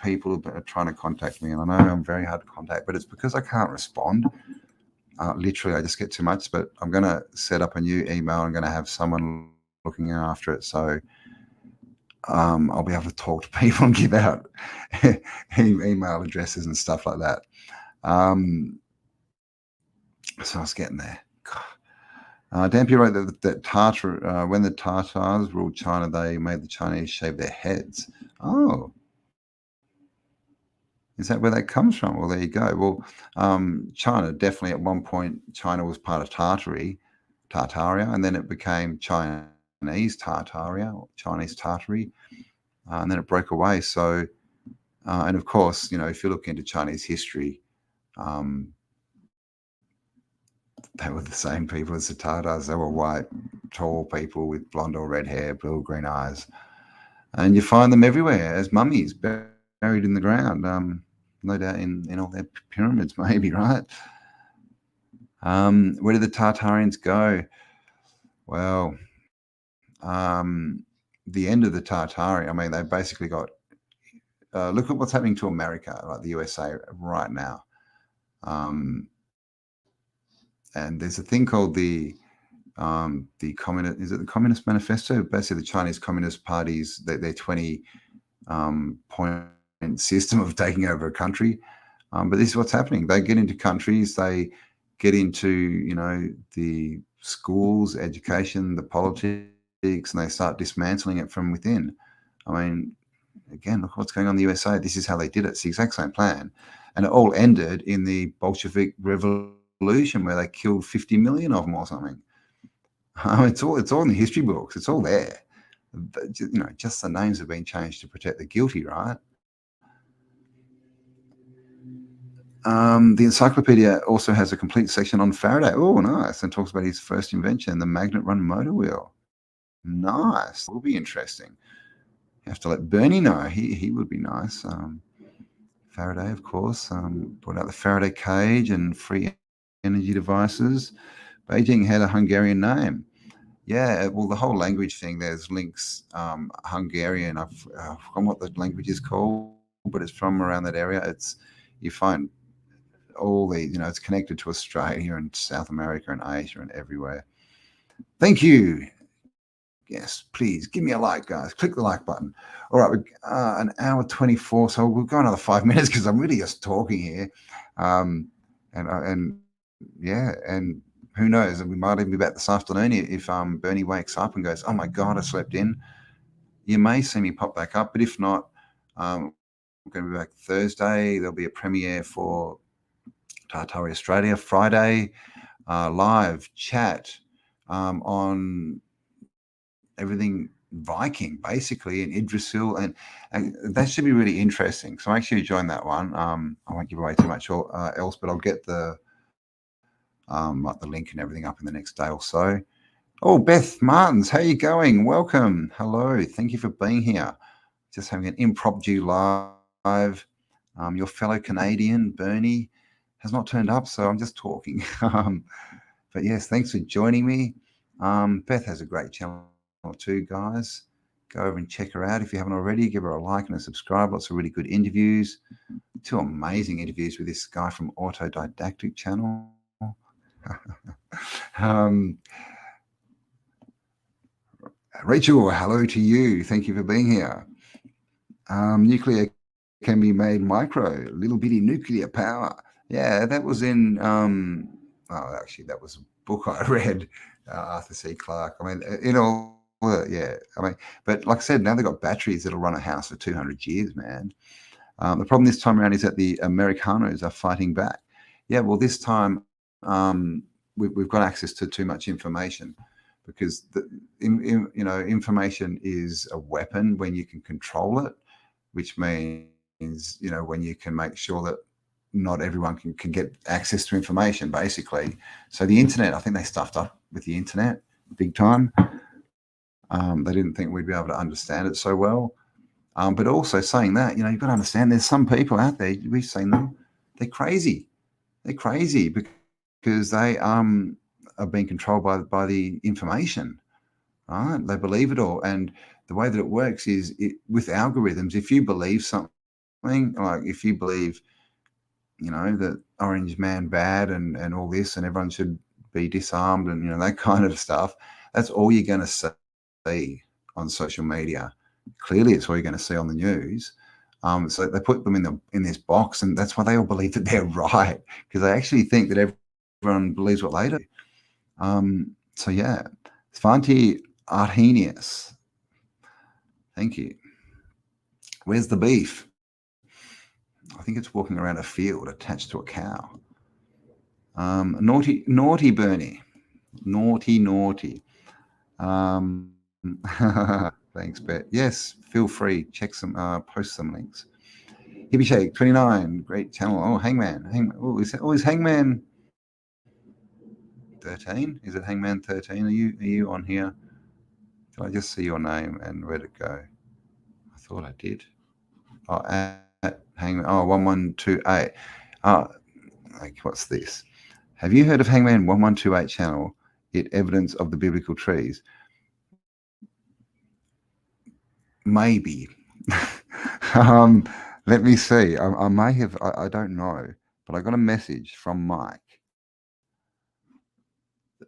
people are trying to contact me, and I know I'm very hard to contact, but it's because I can't respond. Literally, I just get too much. But I'm going to set up a new email. I'm going to have someone looking after it, so I'll be able to talk to people and give out email addresses and stuff like that. So I was getting there. Dampier wrote that when the Tatars ruled China, they made the Chinese shave their heads. Oh, is that where that comes from? Well, there you go. Well, China, definitely at one point, China was part of Tartaria, and then it became Chinese Tartaria, or Chinese Tartary, and then it broke away. So, and of course, if you look into Chinese history, they were the same people as the Tatars. They were white, tall people with blonde or red hair, blue, green eyes. And you find them everywhere as mummies buried in the ground. No doubt in all their pyramids, maybe, right? Where did the Tartarians go? Well, the end of the Tartari, I mean, they basically got, look at what's happening to America, like the USA right now. And there's a thing called the Communist, is it the Communist Manifesto? Basically, the Chinese Communist Party's their 20 point system of taking over a country. But this is what's happening. They get into countries, they get into the schools, education, the politics, and they start dismantling it from within. I mean, again, look what's going on in the USA. This is how they did it. It's the exact same plan, and it all ended in the Bolshevik Revolution, where they killed 50 million of them or something. It's all in the history books. It's all there. Just the names have been changed to protect the guilty, right? The encyclopedia also has a complete section on Faraday. Oh, nice. And talks about his first invention, the magnet run motor wheel. Nice. It will be interesting. You have to let BurnEye know. He would be nice. Faraday, of course, brought out the Faraday cage and free energy devices. Beijing had a Hungarian name. Yeah, well, the whole language thing, there's links, Hungarian. I've forgotten what the language is called, but it's from around that area. You find all the, it's connected to Australia and South America and Asia and everywhere. Thank you. Yes, please give me a like, guys. Click the like button. All right, an hour 24, so we'll go another 5 minutes because I'm really just talking here. And who knows? We might even be back this afternoon if BurnEye wakes up and goes, "Oh my God, I slept in." You may see me pop back up, but if not, I'm going to be back Thursday. There'll be a premiere for Tartari Australia Friday, live chat on everything Viking, basically, in Idrisil, and that should be really interesting. So make sure you join that one. I won't give away too much else, but I'll get the link and everything up in the next day or so. Oh, Beth Martins, how you going? Welcome. Hello. Thank you for being here. Just having an impromptu live. Your fellow Canadian, BurnEye, has not turned up, so I'm just talking. But yes, thanks for joining me. Beth has a great channel too, guys. Go over and check her out if you haven't already. Give her a like and a subscribe. Lots of really good interviews. 2 amazing interviews with this guy from Autodidactic channel. Rachel, hello to you. Thank you for being here. Nuclear can be made micro, little bitty nuclear power. Yeah, that was in, actually, that was a book I read, Arthur C. Clarke. I mean, but like I said, now they've got batteries that'll run a house for 200 years, man. The problem this time around is that the Americanos are fighting back. Yeah, well, this time we've got access to too much information, because information is a weapon when you can control it, which means when you can make sure that not everyone can get access to information, basically. So the internet, I think they stuffed up with the internet big time. They didn't think we'd be able to understand it so well. But also saying that, you've got to understand there's some people out there, we've seen them, they're crazy. They're crazy because they are being controlled by the information, right? They believe it all. And the way that it works is with algorithms, if you believe something, like if you believe, that Orange Man bad and all this and everyone should be disarmed and, that kind of stuff, that's all you're going to see on social media. Clearly, it's all you're going to see on the news. So they put them in this box, and that's why they all believe that they're right, because they actually think that everyone believes what they do. So yeah, Svanti Arrhenius, thank you. Where's the beef? I think it's walking around a field attached to a cow. Naughty Bernie, naughty. Thanks, Bet. Yes, feel free. Check some, post some links. Hippie Shake 29, great channel. Oh, Hangman. Oh, is Hangman 13? Is it Hangman 13? Are you on here? Can I just see your name and where'd it go? I thought I did. Oh, at Hangman. Oh, 1128. Oh, like, what's this? Have you heard of Hangman 1128 channel? It evidence of the biblical trees. Maybe. Let me see. I may have, I don't know, but I got a message from Mike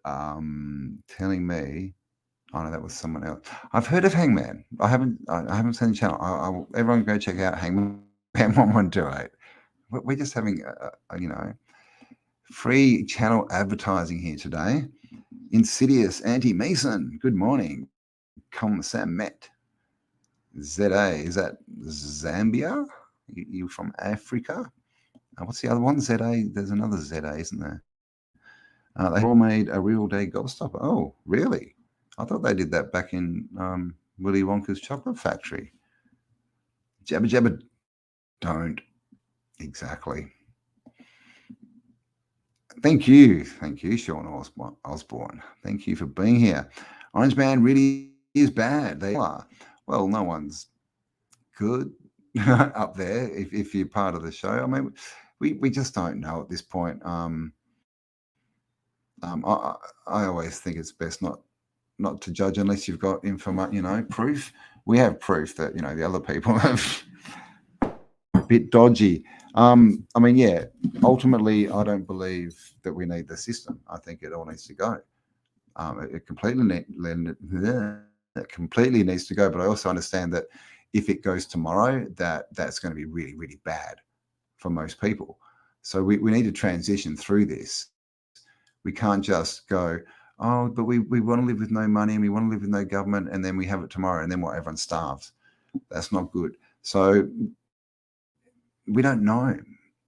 telling me, oh no, that was someone else. I've heard of Hangman. I haven't seen the channel. Everyone go check out Hangman 1128. We're just having free channel advertising here today. Insidious Anti-Mason, good morning. Come Sam Met. ZA, is that Zambia? You from Africa? What's the other one? ZA, there's another ZA, isn't there? They all made a real day gobstopper. Oh, really? I thought they did that back in Willy Wonka's chocolate factory. Jabba jabba don't. Exactly. Thank you, Sean Osborne. Thank you for being here. Orange Man really is bad. They are. Well, no one's good up there if you're part of the show. I mean, we just don't know at this point. I always think it's best not to judge unless you've got proof. We have proof that the other people have a bit dodgy. I mean, yeah. Ultimately, I don't believe that we need the system. I think it all needs to go. It completely needs to go. But I also understand that if it goes tomorrow, that's going to be really, really bad for most people. So we need to transition through this. We can't just go, oh, but we want to live with no money and we want to live with no government, and then we have it tomorrow, and then what? Everyone starves. That's not good. So we don't know.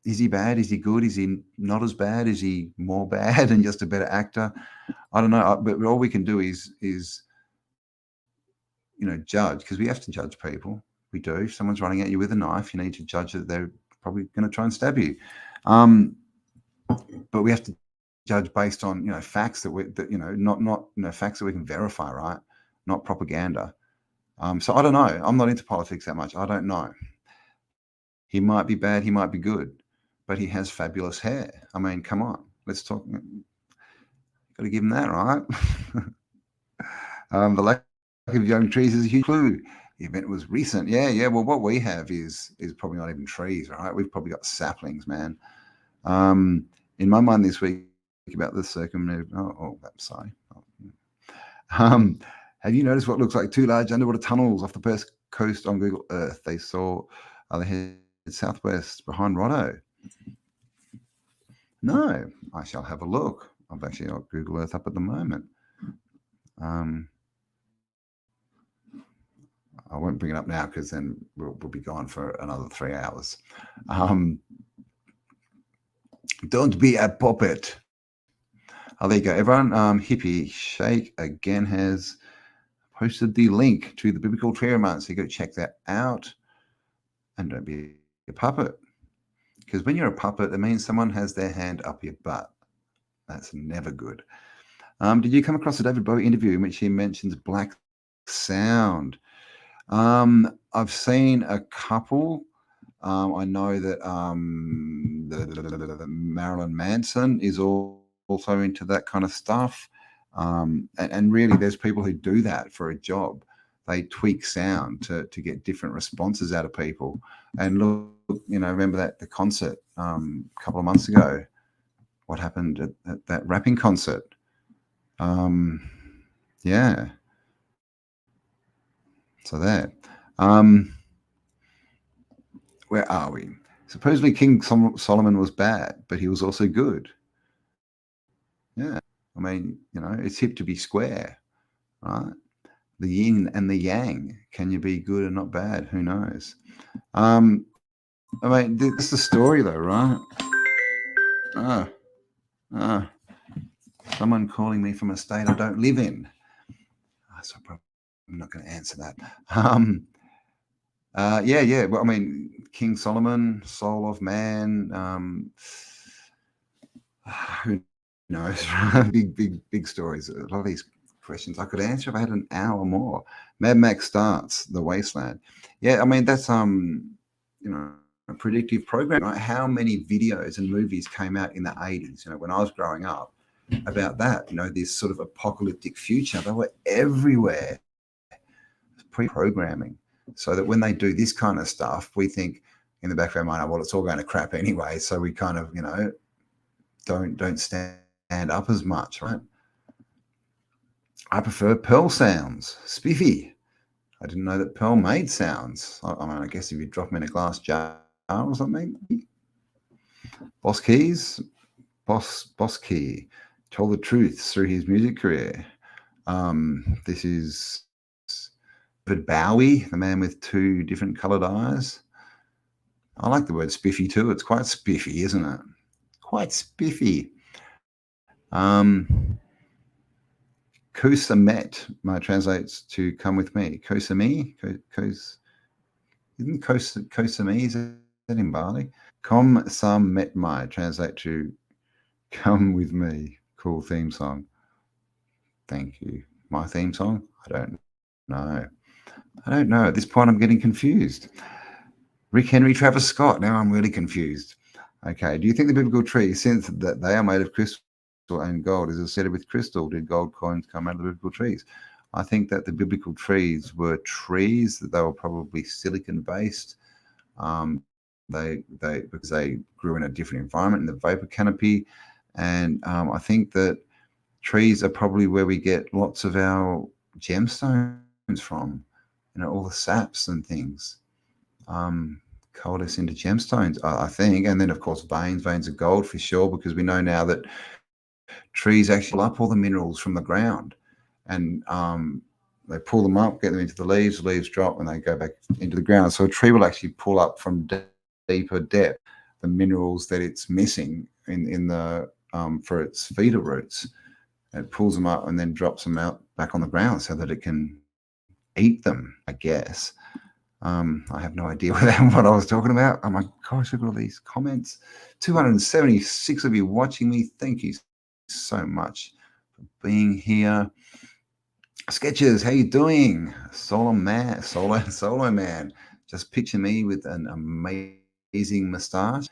Is he bad? Is he good? Is he not as bad? Is he more bad and just a better actor? I don't know. But all we can do is judge, because we have to judge people. We do. If someone's running at you with a knife, you need to judge that they're probably going to try and stab you. But we have to judge based on facts not facts that we can verify, right? Not propaganda. So I don't know. I'm not into politics that much. I don't know. He might be bad. He might be good, but he has fabulous hair. I mean, come on. Let's talk. Got to give him that, right? The lack of young trees is a huge clue. The event was recent. Yeah. Well, what we have is probably not even trees, right? We've probably got saplings, man. In my mind this week about the sorry. Have you noticed what looks like 2 large underwater tunnels off the Perth coast on Google Earth? They saw they head southwest behind Rotto. No, I shall have a look. I've actually got Google Earth up at the moment. I won't bring it up now because then we'll be gone for another 3 hours. Don't be a puppet. Oh, there you go. Everyone, Hippie Shake again has posted the link to the Biblical Tree Remnants. So you go check that out. And don't be a puppet. Because when you're a puppet, it means someone has their hand up your butt. That's never good. Did you come across a David Bowie interview in which he mentions black sound? I've seen a couple. I know that Marilyn Manson is also into that kind of stuff. And really, there's people who do that for a job. They tweak sound to get different responses out of people. And look, remember the concert a couple of months ago? What happened at that rapping concert? Yeah. So there. Where are we? Supposedly King Solomon was bad, but he was also good. Yeah. I mean, it's hip to be square, right? The yin and the yang. Can you be good and not bad? Who knows? I mean, this is the story though, right? Someone calling me from a state I don't live in. So I'm not going to answer that. Yeah. Well, I mean, King Solomon, soul of man. Who knows? big stories. A lot of these questions I could answer if I had an hour more. Mad Max starts The Wasteland. Yeah, I mean that's a predictive program. Right? How many videos and movies came out in the 80s? When I was growing up, about that. This sort of apocalyptic future. They were everywhere. Pre-programming, so that when they do this kind of stuff, we think in the back of our mind, well, it's all going to crap anyway. So we kind of, don't stand up as much, right? I prefer Pearl sounds. Spiffy. I didn't know that Pearl made sounds. I guess if you drop them in a glass jar or something. Boss Keys. Boss Key told the truth through his music career. This is David Bowie, the man with 2 different coloured eyes. I like the word spiffy too. It's quite spiffy, isn't it? Quite spiffy. Kosamet translates to come with me. Kosami? Isn't Kosami? Is that in Bali? Kom Sam Met Mai translate to come with me. Cool theme song. Thank you. My theme song? I don't know. At this point, I'm getting confused. Rick Henry, Travis Scott. Now I'm really confused. Okay. Do you think the biblical tree, since that they are made of crystal and gold, is instead with crystal, did gold coins come out of the biblical trees? I think that the biblical trees were trees, that they were probably silicon based. Because they grew in a different environment in the vapor canopy. And I think that trees are probably where we get lots of our gemstones from. All the saps and things coalesce into gemstones, I think. And then, of course, veins of gold for sure, because we know now that trees actually pull up all the minerals from the ground. And they pull them up, get them into the leaves drop, and they go back into the ground. So a tree will actually pull up from deeper depth the minerals that it's missing in the for its feeder roots. It pulls them up and then drops them out back on the ground so that it can eat them, I guess. I have no idea what I was talking about. Oh my gosh, look at all these comments. 276 of you watching me. Thank you so much for being here. Sketches, how you doing? Solo man. Just picture me with an amazing moustache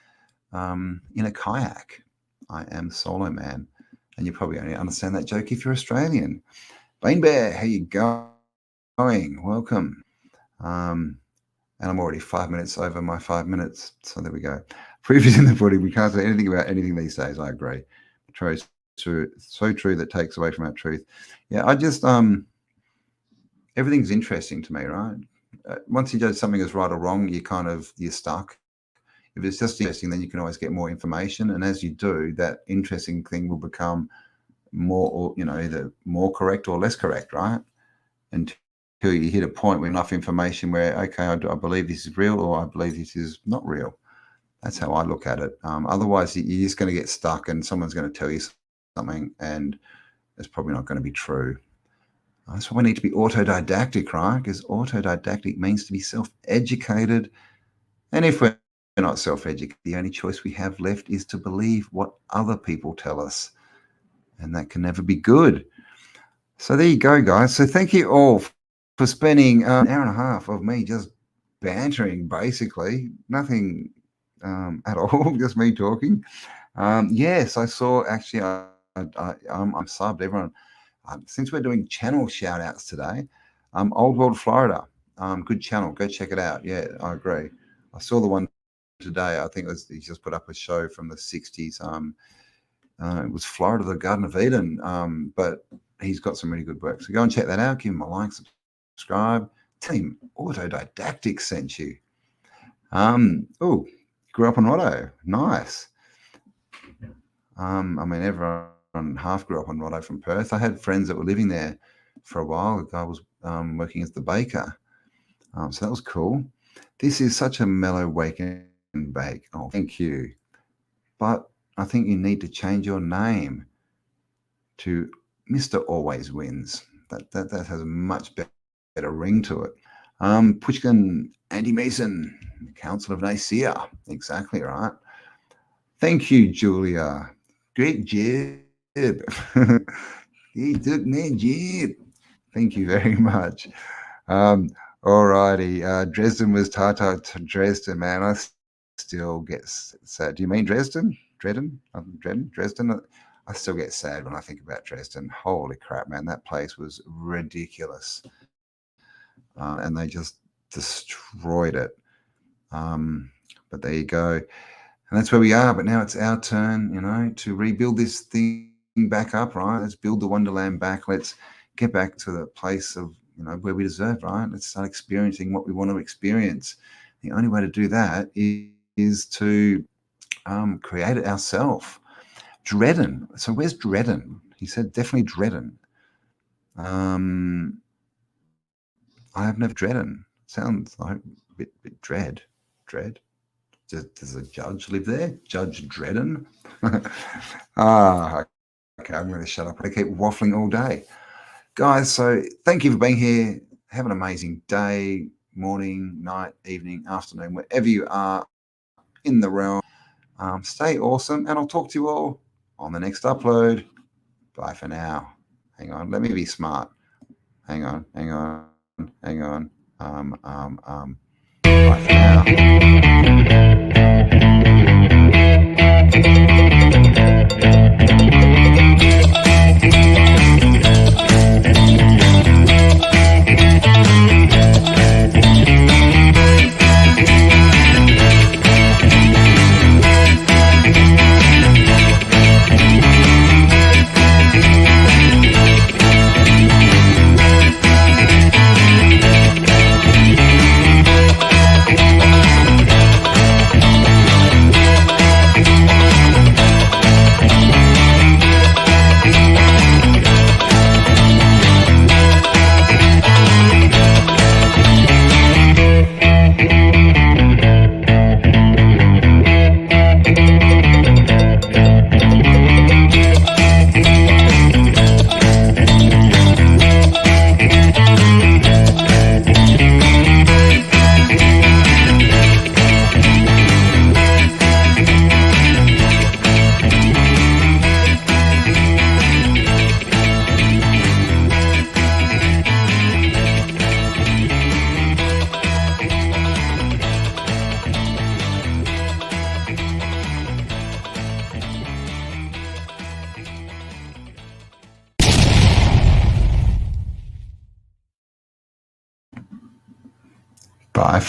in a kayak. I am Solo Man. And you probably only understand that joke if you're Australian. Bane Bear, how you going? Welcome. And I'm already 5 minutes over my 5 minutes. So there we go. Proof is in the pudding. We can't say anything about anything these days. I agree. Troy's true, so true that takes away from our truth. Yeah, I just everything's interesting to me, right? Once you judge something as right or wrong, you're stuck. If it's just interesting, then you can always get more information, and as you do, that interesting thing will become more, either more correct or less correct, right? Until you hit a point with enough information where, okay, I believe this is real, or I believe this is not real. That's how I look at it. Otherwise, you're just going to get stuck, and someone's going to tell you something, and it's probably not going to be true. That's why we need to be autodidactic, right? Because autodidactic means to be self-educated. And if we're not self-educated, the only choice we have left is to believe what other people tell us. And that can never be good. So there you go, guys. So thank you all for spending an hour and a half of me just bantering, basically. Nothing at all, just me talking. Yes, I saw, actually, I'm subbed, everyone. Since we're doing channel shout outs today, Old World Florida, good channel, go check it out. Yeah, I agree. I saw the one today. I think he just put up a show from the 60s. It was Florida, the Garden of Eden, but he's got some really good work. So go and check that out. Give him a like, subscribe. Tell him Autodidactic sent you. Oh, grew up in Otto. Nice. I mean, everyone half grew up in Otto from Perth. I had friends that were living there for a while. The guy was working as the baker. So that was cool. This is such a mellow wake and bake. Oh, thank you. But I think you need to change your name to Mr. Always Wins. That has a much better ring to it. Pushkin Andy Mason, Council of Nicaea. Exactly right. Thank you, Julia. Great job. He took my job. Thank you very much. All righty. Dresden was Tata to Dresden, man. I still get sad. Do you mean Dresden? Dresden? I still get sad when I think about Dresden. Holy crap, man. That place was ridiculous. And they just destroyed it. But there you go. And that's where we are. But now it's our turn, to rebuild this thing back up, right? Let's build the Wonderland back. Let's get back to the place of, where we deserve, right? Let's start experiencing what we want to experience. The only way to do that is to create it ourselves. Dredden. So where's Dredden? He said definitely Dredden. I have never Dredden. Sounds like a bit dread. Dread. Does a judge live there? Judge Dredden? Okay, I'm going to shut up. I keep waffling all day. Guys, so thank you for being here. Have an amazing day, morning, night, evening, afternoon, wherever you are in the realm. Stay awesome, and I'll talk to you all on the next upload. Bye for now. Hang on, let me be smart. Hang on. Bye for